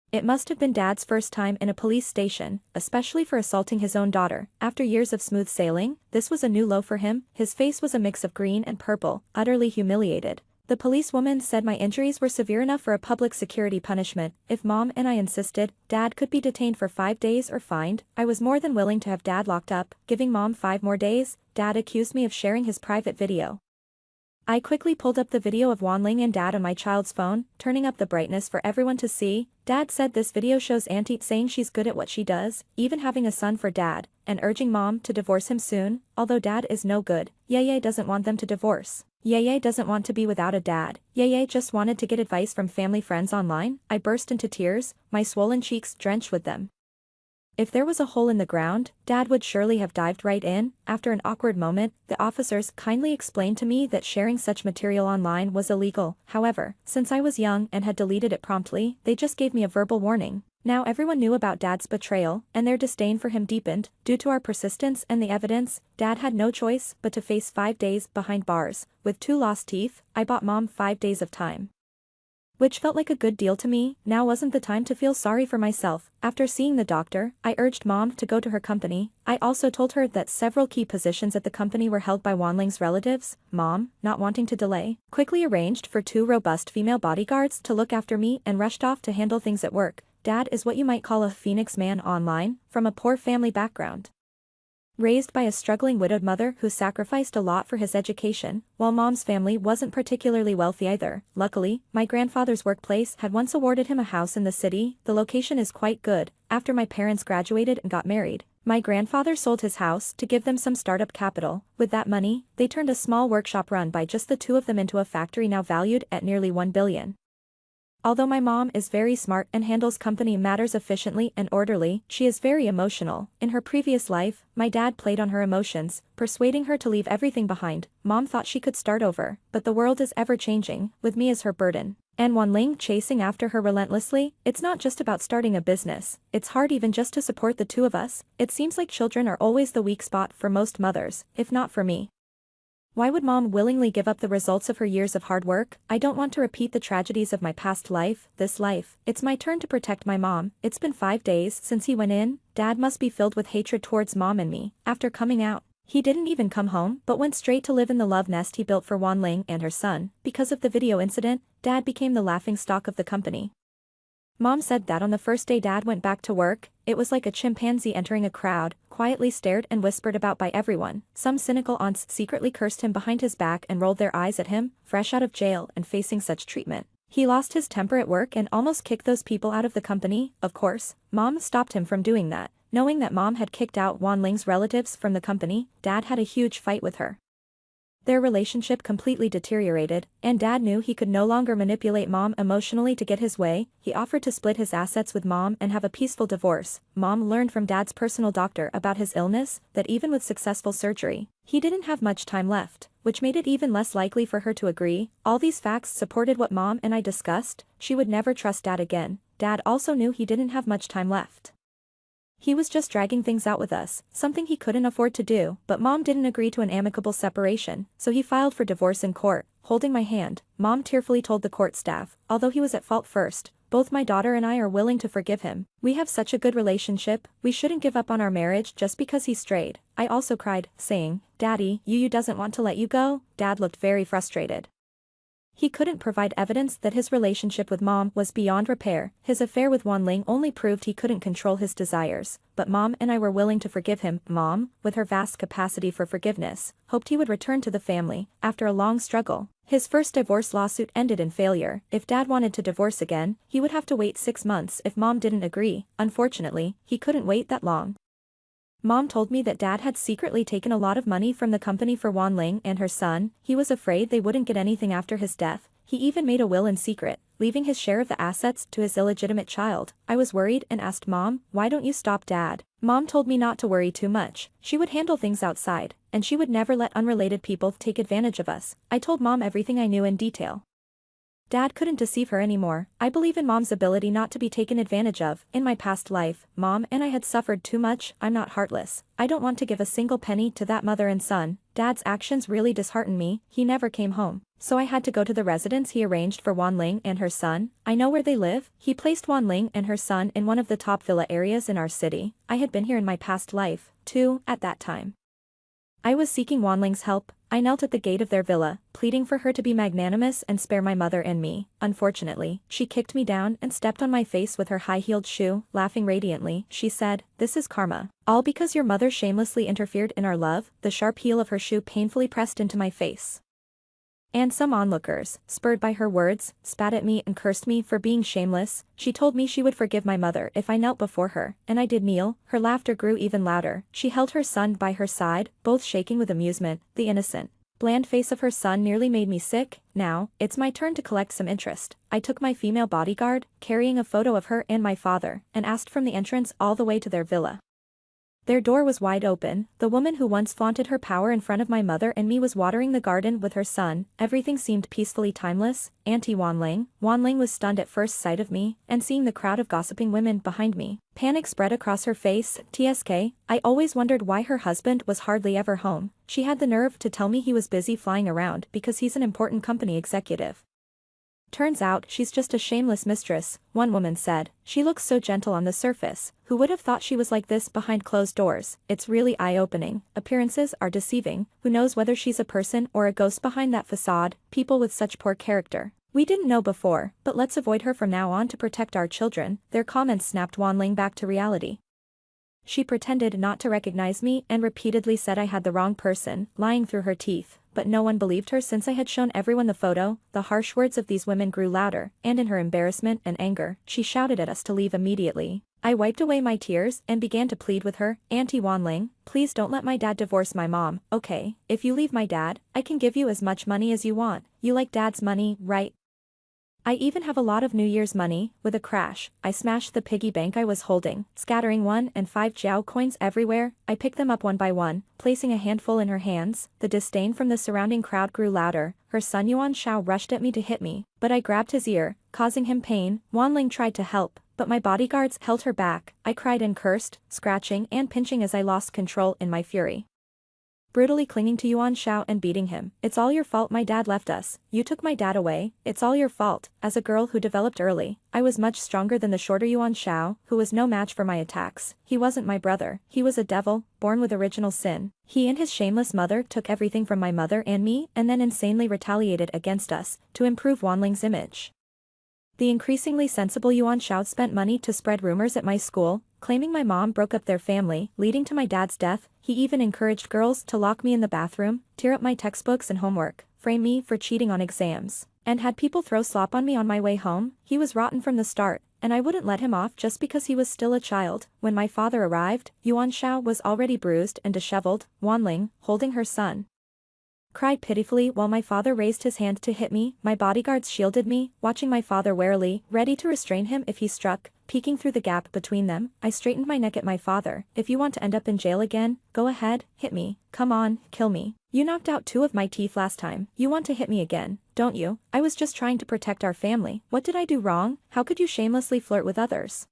It must have been Dad's first time in a police station, especially for assaulting his own daughter. After years of smooth sailing, this was a new low for him. His face was a mix of green and purple, utterly humiliated. The policewoman said my injuries were severe enough for a public security punishment. If Mom and I insisted, Dad could be detained for 5 days or fined. I was more than willing to have Dad locked up. Giving Mom 5 more days, Dad accused me of sharing his private video. I quickly pulled up the video of Wanling and Dad on my child's phone, turning up the brightness for everyone to see. Dad said this video shows Auntie saying she's good at what she does, even having a son for Dad, and urging Mom to divorce him soon. Although Dad is no good, Yeye doesn't want them to divorce. Yeye doesn't want to be without a dad. Yeye just wanted to get advice from family friends online. I burst into tears, my swollen cheeks drenched with them. If there was a hole in the ground, Dad would surely have dived right in. After an awkward moment, the officers kindly explained to me that sharing such material online was illegal. However, since I was young and had deleted it promptly, they just gave me a verbal warning. Now everyone knew about Dad's betrayal, and their disdain for him deepened. Due to our persistence and the evidence, Dad had no choice but to face 5 days behind bars. With 2 lost teeth, I bought Mom 5 days of time, which felt like a good deal to me. Now wasn't the time to feel sorry for myself. After seeing the doctor, I urged Mom to go to her company. I also told her that several key positions at the company were held by Wanling's relatives. Mom, not wanting to delay, quickly arranged for 2 robust female bodyguards to look after me and rushed off to handle things at work. Dad is what you might call a Phoenix man online, from a poor family background, raised by a struggling widowed mother who sacrificed a lot for his education, while Mom's family wasn't particularly wealthy either. Luckily, my grandfather's workplace had once awarded him a house in the city. The location is quite good. After my parents graduated and got married, my grandfather sold his house to give them some startup capital. With that money, they turned a small workshop run by just the 2 of them into a factory now valued at nearly $1 billion. Although my mom is very smart and handles company matters efficiently and orderly, she is very emotional. In her previous life, my dad played on her emotions, persuading her to leave everything behind. Mom thought she could start over, but the world is ever-changing, with me as her burden, and Wanling chasing after her relentlessly. It's not just about starting a business, it's hard even just to support the 2 of us. It seems like children are always the weak spot for most mothers, if not for me. Why would Mom willingly give up the results of her years of hard work? I don't want to repeat the tragedies of my past life, this life. It's my turn to protect my mom. It's been 5 days since he went in. Dad must be filled with hatred towards Mom and me. After coming out, he didn't even come home, but went straight to live in the love nest he built for Wanling and her son. Because of the video incident, Dad became the laughingstock of the company. Mom said that on the first day Dad went back to work, it was like a chimpanzee entering a crowd, quietly stared and whispered about by everyone. Some cynical aunts secretly cursed him behind his back and rolled their eyes at him, fresh out of jail and facing such treatment. He lost his temper at work and almost kicked those people out of the company. Of course, Mom stopped him from doing that. Knowing that Mom had kicked out Wanling's relatives from the company, Dad had a huge fight with her. Their relationship completely deteriorated, and Dad knew he could no longer manipulate Mom emotionally to get his way. He offered to split his assets with Mom and have a peaceful divorce. Mom learned from Dad's personal doctor about his illness, that even with successful surgery, he didn't have much time left, which made it even less likely for her to agree. All these facts supported what Mom and I discussed. She would never trust Dad again. Dad also knew he didn't have much time left. He was just dragging things out with us, something he couldn't afford to do, but Mom didn't agree to an amicable separation, so he filed for divorce in court. Holding my hand, Mom tearfully told the court staff, although he was at fault first, both my daughter and I are willing to forgive him. We have such a good relationship, we shouldn't give up on our marriage just because he strayed. I also cried, saying, Daddy, you doesn't want to let you go? Dad looked very frustrated. He couldn't provide evidence that his relationship with Mom was beyond repair. His affair with Wanling only proved he couldn't control his desires, but Mom and I were willing to forgive him. Mom, with her vast capacity for forgiveness, hoped he would return to the family. After a long struggle, his first divorce lawsuit ended in failure. If Dad wanted to divorce again, he would have to wait 6 months if Mom didn't agree. Unfortunately, he couldn't wait that long. Mom told me that Dad had secretly taken a lot of money from the company for Wanling and her son. He was afraid they wouldn't get anything after his death. He even made a will in secret, leaving his share of the assets to his illegitimate child. I was worried and asked Mom, why don't you stop Dad? Mom told me not to worry too much. She would handle things outside, and she would never let unrelated people take advantage of us. I told Mom everything I knew in detail. Dad couldn't deceive her anymore. I believe in Mom's ability not to be taken advantage of. In my past life, Mom and I had suffered too much. I'm not heartless. I don't want to give a single penny to that mother and son. Dad's actions really disheartened me. He never came home, so I had to go to the residence he arranged for Wanling and her son. I know where they live. He placed Wanling and her son in one of the top villa areas in our city. I had been here in my past life, too, at that time. I was seeking Wanling's help. I knelt at the gate of their villa, pleading for her to be magnanimous and spare my mother and me. Unfortunately, she kicked me down and stepped on my face with her high-heeled shoe. Laughing radiantly, she said, "This is karma. All because your mother shamelessly interfered in our love." The sharp heel of her shoe painfully pressed into my face. And some onlookers, spurred by her words, spat at me and cursed me for being shameless. She told me she would forgive my mother if I knelt before her, and I did kneel. Her laughter grew even louder. She held her son by her side, both shaking with amusement. The innocent, bland face of her son nearly made me sick. Now, it's my turn to collect some interest. I took my female bodyguard, carrying a photo of her and my father, and asked from the entrance all the way to their villa. Their door was wide open. The woman who once flaunted her power in front of my mother and me was watering the garden with her son. Everything seemed peacefully timeless. Auntie Wanling. Wanling was stunned at first sight of me, and seeing the crowd of gossiping women behind me. Panic spread across her face. TSK, I always wondered why her husband was hardly ever home. She had the nerve to tell me he was busy flying around because he's an important company executive. Turns out she's just a shameless mistress, one woman said. She looks so gentle on the surface. Who would have thought she was like this behind closed doors? It's really eye-opening. Appearances are deceiving. Who knows whether she's a person or a ghost behind that facade? People with such poor character. We didn't know before, but let's avoid her from now on to protect our children. Their comments snapped Wanling back to reality. She pretended not to recognize me and repeatedly said I had the wrong person, lying through her teeth. But no one believed her since I had shown everyone the photo. The harsh words of these women grew louder, and in her embarrassment and anger, she shouted at us to leave immediately. I wiped away my tears and began to plead with her. Auntie Wanling, please don't let my dad divorce my mom, okay? If you leave my dad, I can give you as much money as you want. You like Dad's money, right? I even have a lot of New Year's money. With a crash, I smashed the piggy bank I was holding, scattering 1 and 5 jiao coins everywhere. I picked them up one by one, placing a handful in her hands. The disdain from the surrounding crowd grew louder. Her son Yuan Shao rushed at me to hit me, but I grabbed his ear, causing him pain. Wanling tried to help, but my bodyguards held her back. I cried and cursed, scratching and pinching as I lost control in my fury. Brutally clinging to Yuan Shao and beating him. It's all your fault my dad left us. You took my dad away. It's all your fault. As a girl who developed early, I was much stronger than the shorter Yuan Shao, who was no match for my attacks. He wasn't my brother. He was a devil, born with original sin. He and his shameless mother took everything from my mother and me and then insanely retaliated against us, to improve Wanling's image. The increasingly sensible Yuan Shao spent money to spread rumors at my school, claiming my mom broke up their family, leading to my dad's death. He even encouraged girls to lock me in the bathroom, tear up my textbooks and homework, frame me for cheating on exams, and had people throw slop on me on my way home. He was rotten from the start, and I wouldn't let him off just because he was still a child. When my father arrived, Yuan Shao was already bruised and disheveled. Wanling, holding her son, cried pitifully while my father raised his hand to hit me. My bodyguards shielded me, watching my father warily, ready to restrain him if he struck. Peeking through the gap between them, I straightened my neck at my father. If you want to end up in jail again, go ahead, hit me. Come on, kill me. You knocked out 2 of my teeth last time. You want to hit me again, don't you? I was just trying to protect our family. What did I do wrong? How could you shamelessly flirt with others?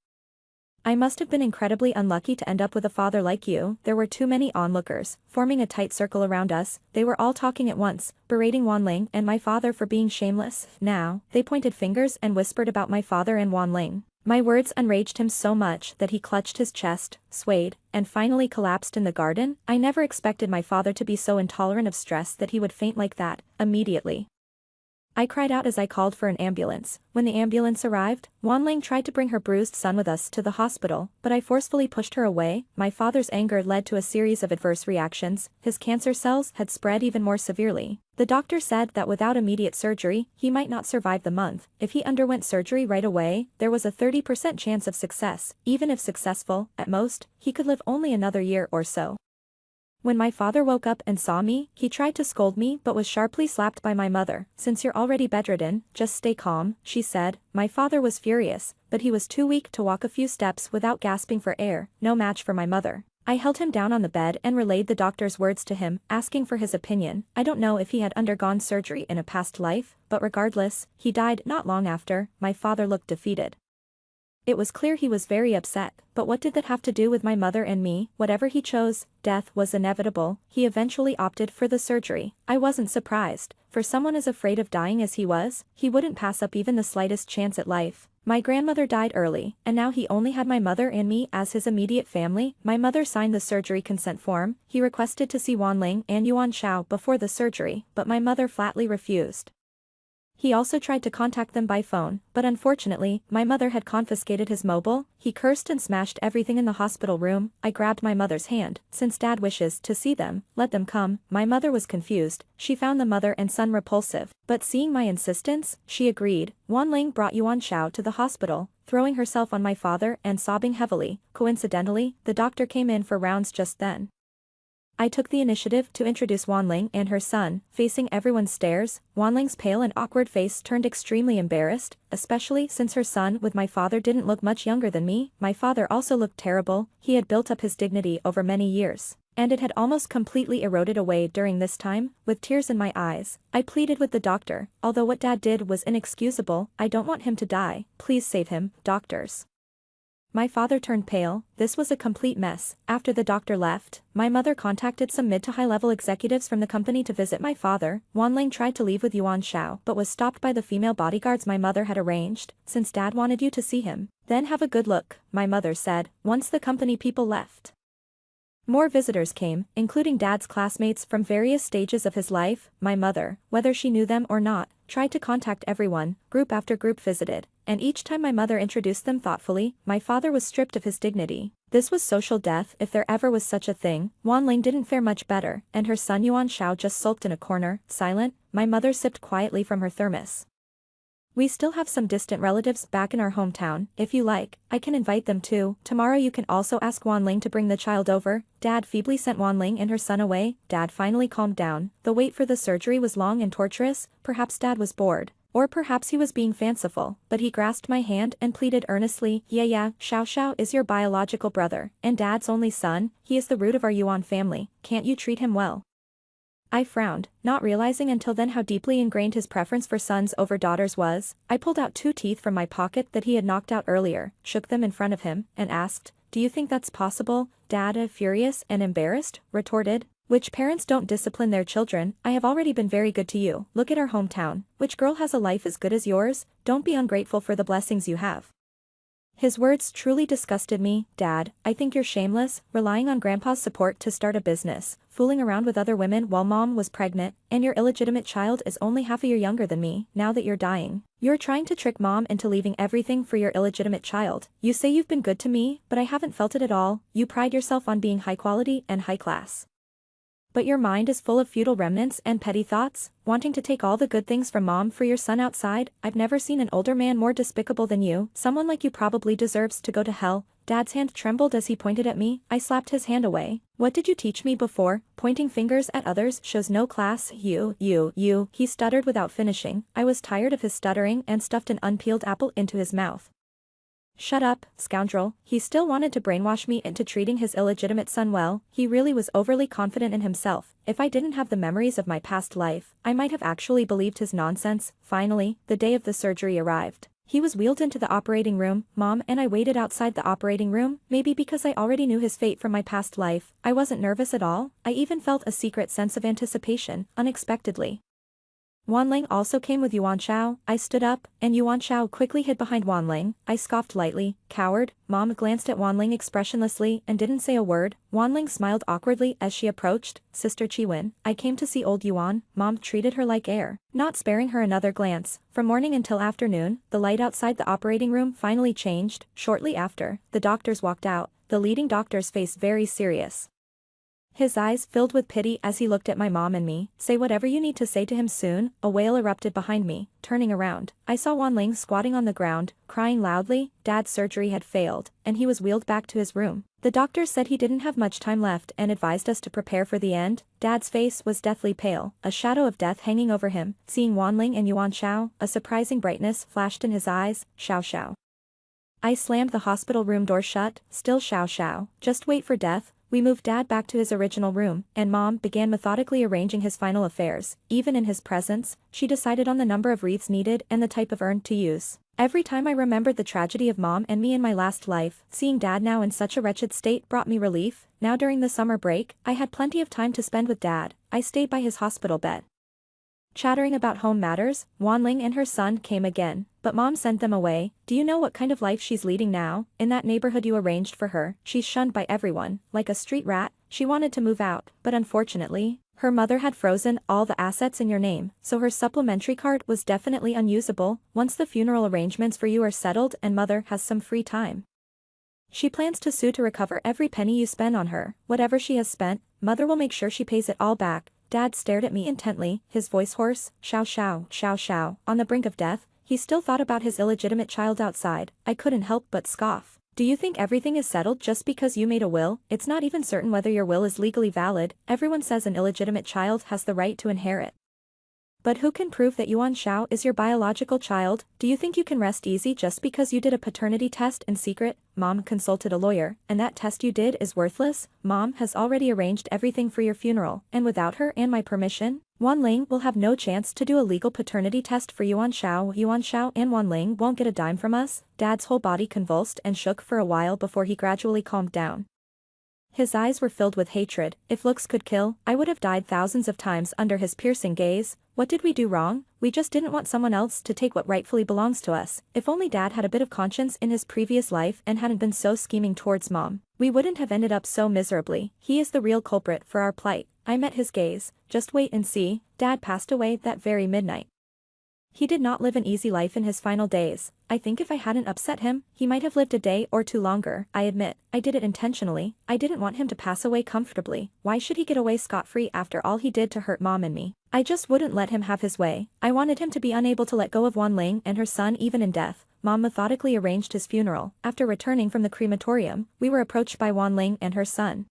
I must have been incredibly unlucky to end up with a father like you. There were too many onlookers, forming a tight circle around us. They were all talking at once, berating Wanling and my father for being shameless. Now, they pointed fingers and whispered about my father and Wanling. My words enraged him so much that he clutched his chest, swayed, and finally collapsed in the garden. I never expected my father to be so intolerant of stress that he would faint like that, immediately. I cried out as I called for an ambulance. When the ambulance arrived, Wanling tried to bring her bruised son with us to the hospital, but I forcefully pushed her away. My father's anger led to a series of adverse reactions. His cancer cells had spread even more severely. The doctor said that without immediate surgery, he might not survive the month. If he underwent surgery right away, there was a 30% chance of success. Even if successful, at most, he could live only another year or so. When my father woke up and saw me, he tried to scold me but was sharply slapped by my mother. Since you're already bedridden, just stay calm, she said. My father was furious, but he was too weak to walk a few steps without gasping for air, no match for my mother. I held him down on the bed and relayed the doctor's words to him, asking for his opinion. I don't know if he had undergone surgery in a past life, but regardless, he died not long after. My father looked defeated. It was clear he was very upset, but what did that have to do with my mother and me? Whatever he chose, death was inevitable. He eventually opted for the surgery. I wasn't surprised. For someone as afraid of dying as he was, he wouldn't pass up even the slightest chance at life. My grandmother died early, and now he only had my mother and me as his immediate family. My mother signed the surgery consent form. He requested to see Wanling and Yuan Shao before the surgery, but my mother flatly refused. He also tried to contact them by phone, but unfortunately, my mother had confiscated his mobile. He cursed and smashed everything in the hospital room. I grabbed my mother's hand. Since Dad wishes to see them, let them come. My mother was confused. She found the mother and son repulsive, but seeing my insistence, she agreed. Wanling brought Yuan Shao to the hospital, throwing herself on my father and sobbing heavily. Coincidentally, the doctor came in for rounds just then. I took the initiative to introduce Wanling and her son. Facing everyone's stares, Wanling's pale and awkward face turned extremely embarrassed, especially since her son with my father didn't look much younger than me. My father also looked terrible. He had built up his dignity over many years, and it had almost completely eroded away during this time. With tears in my eyes, I pleaded with the doctor. Although what Dad did was inexcusable, I don't want him to die. Please save him, doctors. My father turned pale. This was a complete mess. After the doctor left, my mother contacted some mid to high-level executives from the company to visit my father. Wanling tried to leave with Yuan Shao but was stopped by the female bodyguards my mother had arranged. Since Dad wanted you to see him, then have a good look, my mother said, once the company people left. More visitors came, including Dad's classmates from various stages of his life. My mother, whether she knew them or not, tried to contact everyone. Group after group visited, and each time my mother introduced them thoughtfully, my father was stripped of his dignity. This was social death if there ever was such a thing. Wanling didn't fare much better, and her son Yuan Shao just sulked in a corner, silent. My mother sipped quietly from her thermos. We still have some distant relatives back in our hometown. If you like, I can invite them too. Tomorrow you can also ask Wanling to bring the child over. Dad feebly sent Wanling and her son away. Dad finally calmed down. The wait for the surgery was long and torturous. Perhaps Dad was bored. Or perhaps he was being fanciful, but he grasped my hand and pleaded earnestly. Yeah, Xiao Xiao is your biological brother, and Dad's only son. He is the root of our Yuan family. Can't you treat him well? I frowned, not realizing until then how deeply ingrained his preference for sons over daughters was. I pulled out 2 teeth from my pocket that he had knocked out earlier, shook them in front of him, and asked, "Do you think that's possible?" Dad, furious and embarrassed, retorted, "Which parents don't discipline their children? I have already been very good to you. Look at our hometown. Which girl has a life as good as yours? Don't be ungrateful for the blessings you have." His words truly disgusted me. Dad, I think you're shameless, relying on Grandpa's support to start a business, fooling around with other women while Mom was pregnant, and your illegitimate child is only half a year younger than me. Now that you're dying, you're trying to trick Mom into leaving everything for your illegitimate child. You say you've been good to me, but I haven't felt it at all. You pride yourself on being high quality and high class, but your mind is full of feudal remnants and petty thoughts, wanting to take all the good things from Mom for your son outside. I've never seen an older man more despicable than you. Someone like you probably deserves to go to hell. Dad's hand trembled as he pointed at me. I slapped his hand away. What did you teach me before? Pointing fingers at others shows no class. You, he stuttered without finishing. I was tired of his stuttering and stuffed an unpeeled apple into his mouth. Shut up, scoundrel. He still wanted to brainwash me into treating his illegitimate son well. He really was overly confident in himself. If I didn't have the memories of my past life, I might have actually believed his nonsense. Finally, the day of the surgery arrived. He was wheeled into the operating room. Mom and I waited outside the operating room, maybe because I already knew his fate from my past life. I wasn't nervous at all. I even felt a secret sense of anticipation, unexpectedly. Wanling also came with Yuan Shao. I stood up, and Yuan Shao quickly hid behind Wanling. I scoffed lightly. Coward. Mom glanced at Wanling expressionlessly and didn't say a word. Wanling smiled awkwardly as she approached. Sister Chiwen, I came to see old Yuan. Mom treated her like air, not sparing her another glance. From morning until afternoon, the light outside the operating room finally changed. Shortly after, the doctors walked out, the leading doctor's face very serious. His eyes filled with pity as he looked at my mom and me. Say whatever you need to say to him soon. A wail erupted behind me. Turning around, I saw Wanling squatting on the ground, crying loudly. Dad's surgery had failed, and he was wheeled back to his room. The doctor said he didn't have much time left and advised us to prepare for the end. Dad's face was deathly pale, a shadow of death hanging over him. Seeing Wanling and Yuan Shao, a surprising brightness flashed in his eyes. Shao Shao. I slammed the hospital room door shut. Still Shao Shao. Just wait for death. We moved Dad back to his original room, and Mom began methodically arranging his final affairs. Even in his presence, she decided on the number of wreaths needed and the type of urn to use. Every time I remembered the tragedy of Mom and me in my last life, seeing Dad now in such a wretched state brought me relief. Now during the summer break, I had plenty of time to spend with Dad. I stayed by his hospital bed. Chattering about home matters, Wanling and her son came again, but Mom sent them away. Do you know what kind of life she's leading now? In that neighborhood you arranged for her, she's shunned by everyone, like a street rat. She wanted to move out, but unfortunately, her mother had frozen all the assets in your name, so her supplementary card was definitely unusable. Once the funeral arrangements for you are settled and Mother has some free time, she plans to sue to recover every penny you spend on her. Whatever she has spent, Mother will make sure she pays it all back. Dad stared at me intently, his voice hoarse. Shao Shao, Shao Shao. On the brink of death, he still thought about his illegitimate child outside. I couldn't help but scoff. Do you think everything is settled just because you made a will? It's not even certain whether your will is legally valid. Everyone says an illegitimate child has the right to inherit. But who can prove that Yuan Shao is your biological child? Do you think you can rest easy just because you did a paternity test in secret? Mom consulted a lawyer, and that test you did is worthless. Mom has already arranged everything for your funeral, and without her and my permission, Wanling will have no chance to do a legal paternity test for Yuan Shao. Yuan Shao and Wanling won't get a dime from us. Dad's whole body convulsed and shook for a while before he gradually calmed down. His eyes were filled with hatred. If looks could kill, I would have died thousands of times under his piercing gaze. What did we do wrong? We just didn't want someone else to take what rightfully belongs to us. If only Dad had a bit of conscience in his previous life and hadn't been so scheming towards Mom, we wouldn't have ended up so miserably. He is the real culprit for our plight. I met his gaze. Just wait and see. Dad passed away that very midnight. He did not live an easy life in his final days. I think if I hadn't upset him, he might have lived a day or two longer. I admit, I did it intentionally. I didn't want him to pass away comfortably. Why should he get away scot-free after all he did to hurt Mom and me? I just wouldn't let him have his way. I wanted him to be unable to let go of Wanling and her son even in death. Mom methodically arranged his funeral. After returning from the crematorium, we were approached by Wanling and her son.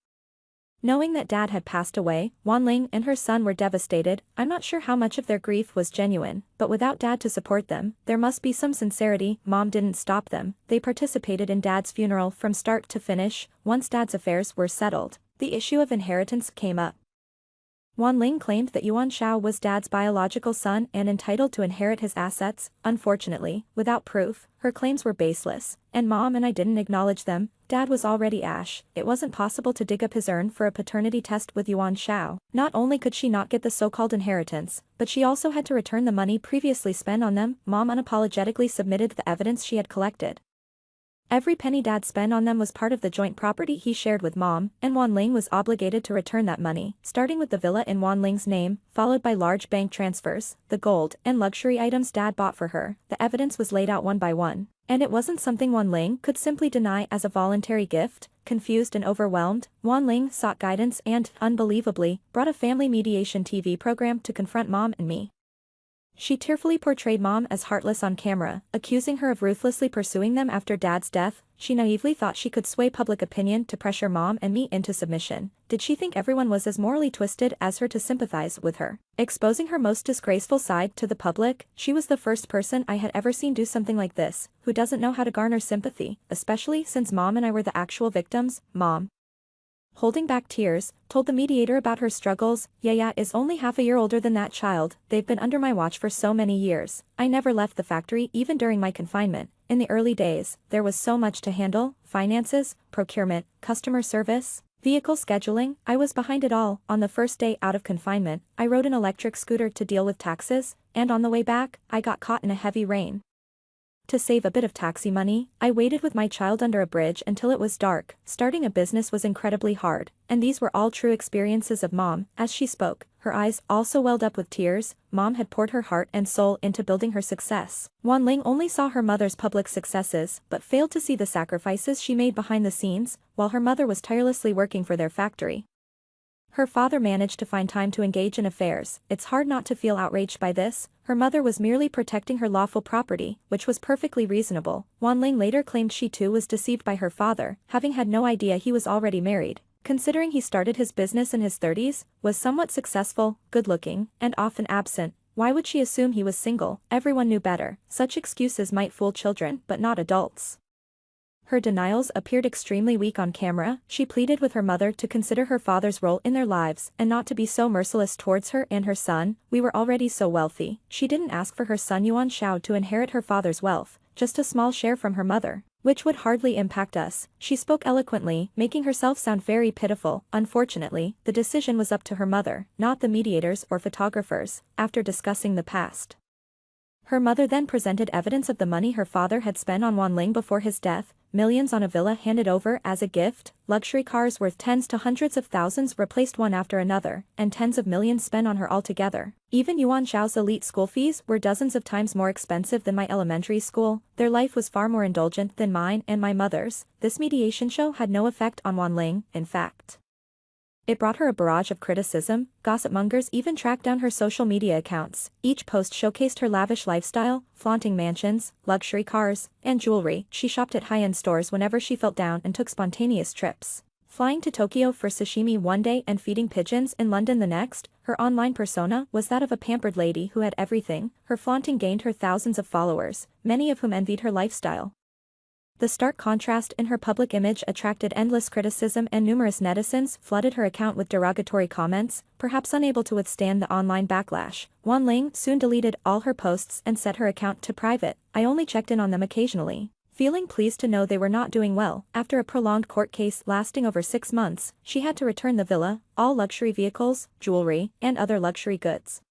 Knowing that Dad had passed away, Wanling and her son were devastated. I'm not sure how much of their grief was genuine, but without Dad to support them, there must be some sincerity. Mom didn't stop them. They participated in Dad's funeral from start to finish. Once Dad's affairs were settled, the issue of inheritance came up. Wanling claimed that Yuan Shao was Dad's biological son and entitled to inherit his assets. Unfortunately, without proof, her claims were baseless, and Mom and I didn't acknowledge them. Dad was already ash. It wasn't possible to dig up his urn for a paternity test with Yuan Shao. Not only could she not get the so-called inheritance, but she also had to return the money previously spent on them. Mom unapologetically submitted the evidence she had collected. Every penny Dad spent on them was part of the joint property he shared with Mom, and Wanling was obligated to return that money, starting with the villa in Wanling's name, followed by large bank transfers, the gold and luxury items Dad bought for her. The evidence was laid out one by one, and it wasn't something Wanling could simply deny as a voluntary gift. Confused and overwhelmed, Wanling sought guidance and, unbelievably, brought a family mediation TV program to confront Mom and me. She tearfully portrayed Mom as heartless on camera, accusing her of ruthlessly pursuing them after Dad's death. she naively thought she could sway public opinion to pressure Mom and me into submission. Did she think everyone was as morally twisted as her to sympathize with her? Exposing her most disgraceful side to the public, she was the first person I had ever seen do something like this. Who doesn't know how to garner sympathy, especially since Mom and I were the actual victims? Mom, holding back tears, told the mediator about her struggles. Yaya is only half a year older than that child. They've been under my watch for so many years. I never left the factory even during my confinement. In the early days, there was so much to handle: finances, procurement, customer service, vehicle scheduling. I was behind it all. On the first day out of confinement, I rode an electric scooter to deal with taxes, and on the way back, I got caught in a heavy rain. To save a bit of taxi money, I waited with my child under a bridge until it was dark. Starting a business was incredibly hard, and these were all true experiences of Mom. As she spoke, her eyes also welled up with tears. Mom had poured her heart and soul into building her success. Wan Ling only saw her mother's public successes, but failed to see the sacrifices she made behind the scenes, while her mother was tirelessly working for their factory. Her father managed to find time to engage in affairs. It's hard not to feel outraged by this. Her mother was merely protecting her lawful property, which was perfectly reasonable. Wan Ling later claimed she too was deceived by her father, having had no idea he was already married. Considering he started his business in his 30s, was somewhat successful, good-looking, and often absent, why would she assume he was single? Everyone knew better. Such excuses might fool children, but not adults. Her denials appeared extremely weak on camera. She pleaded with her mother to consider her father's role in their lives and not to be so merciless towards her and her son. We were already so wealthy. She didn't ask for her son Yuan Shao to inherit her father's wealth, just a small share from her mother, which would hardly impact us. She spoke eloquently, making herself sound very pitiful. Unfortunately, the decision was up to her mother, not the mediators or photographers. After discussing the past, her mother then presented evidence of the money her father had spent on Wan Ling before his death. Millions on a villa handed over as a gift, luxury cars worth tens to hundreds of thousands replaced one after another, and tens of millions spent on her altogether. Even Yuan Shao's elite school fees were dozens of times more expensive than my elementary school. Their life was far more indulgent than mine and my mother's. This mediation show had no effect on Wan Ling. In fact, it brought her a barrage of criticism. Gossipmongers even tracked down her social media accounts. Each post showcased her lavish lifestyle, flaunting mansions, luxury cars, and jewelry. She shopped at high-end stores whenever she felt down and took spontaneous trips, flying to Tokyo for sashimi one day and feeding pigeons in London the next. Her online persona was that of a pampered lady who had everything. Her flaunting gained her thousands of followers, many of whom envied her lifestyle. The stark contrast in her public image attracted endless criticism, and numerous netizens flooded her account with derogatory comments. Perhaps unable to withstand the online backlash, Wan Ling soon deleted all her posts and set her account to private. I only checked in on them occasionally, feeling pleased to know they were not doing well. After a prolonged court case lasting over 6 months, she had to return the villa, all luxury vehicles, jewelry, and other luxury goods.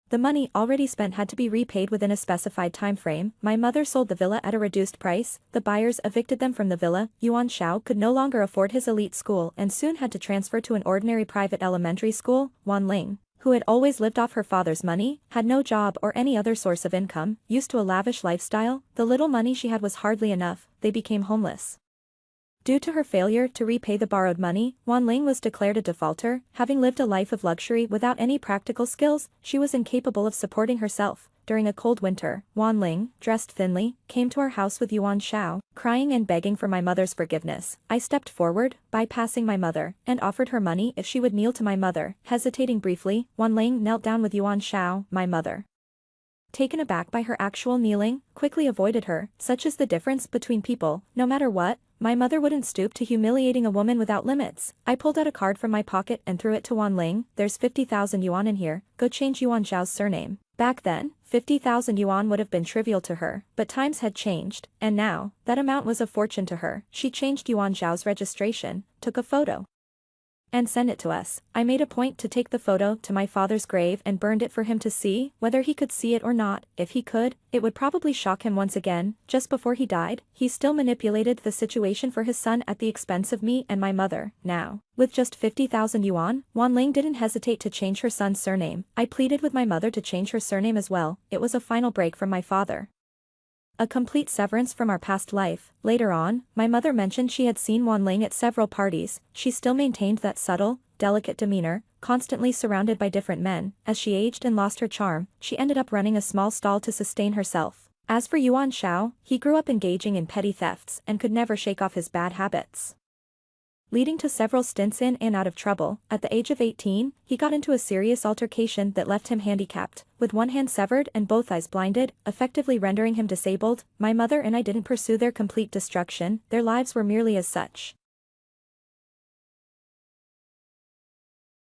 The money already spent had to be repaid within a specified time frame. My mother sold the villa at a reduced price. The buyers evicted them from the villa. Yuan Shao could no longer afford his elite school and soon had to transfer to an ordinary private elementary school. Wan Ling, who had always lived off her father's money, had no job or any other source of income. Used to a lavish lifestyle, the little money she had was hardly enough. They became homeless. Due to her failure to repay the borrowed money, Wan Ling was declared a defaulter. Having lived a life of luxury without any practical skills, she was incapable of supporting herself. During a cold winter, Wan Ling, dressed thinly, came to our house with Yuan Shao, crying and begging for my mother's forgiveness. I stepped forward, bypassing my mother, and offered her money if she would kneel to my mother. Hesitating briefly, Wan Ling knelt down with Yuan Shao. My mother, taken aback by her actual kneeling, quickly avoided her. Such is the difference between people. No matter what, my mother wouldn't stoop to humiliating a woman without limits. I pulled out a card from my pocket and threw it to Wan Ling. There's 50,000 yuan in here, go change Yuan Xiao's surname. Back then, 50,000 yuan would have been trivial to her, but times had changed, and now, that amount was a fortune to her. She changed Yuan Xiao's registration, took a photo, and sent it to us. I made a point to take the photo to my father's grave and burned it for him to see. Whether he could see it or not, if he could, it would probably shock him once again. Just before he died, he still manipulated the situation for his son at the expense of me and my mother. Now, with just 50,000 yuan, Wan Ling didn't hesitate to change her son's surname. I pleaded with my mother to change her surname as well. It was a final break from my father, a complete severance from our past life. Later on, my mother mentioned she had seen Wan Ling at several parties. She still maintained that subtle, delicate demeanor, constantly surrounded by different men. As she aged and lost her charm, she ended up running a small stall to sustain herself. As for Yuan Shao, he grew up engaging in petty thefts and could never shake off his bad habits, leading to several stints in and out of trouble. At the age of 18, he got into a serious altercation that left him handicapped, with one hand severed and both eyes blinded, effectively rendering him disabled. My mother and I didn't pursue their complete destruction, their lives were merely as such.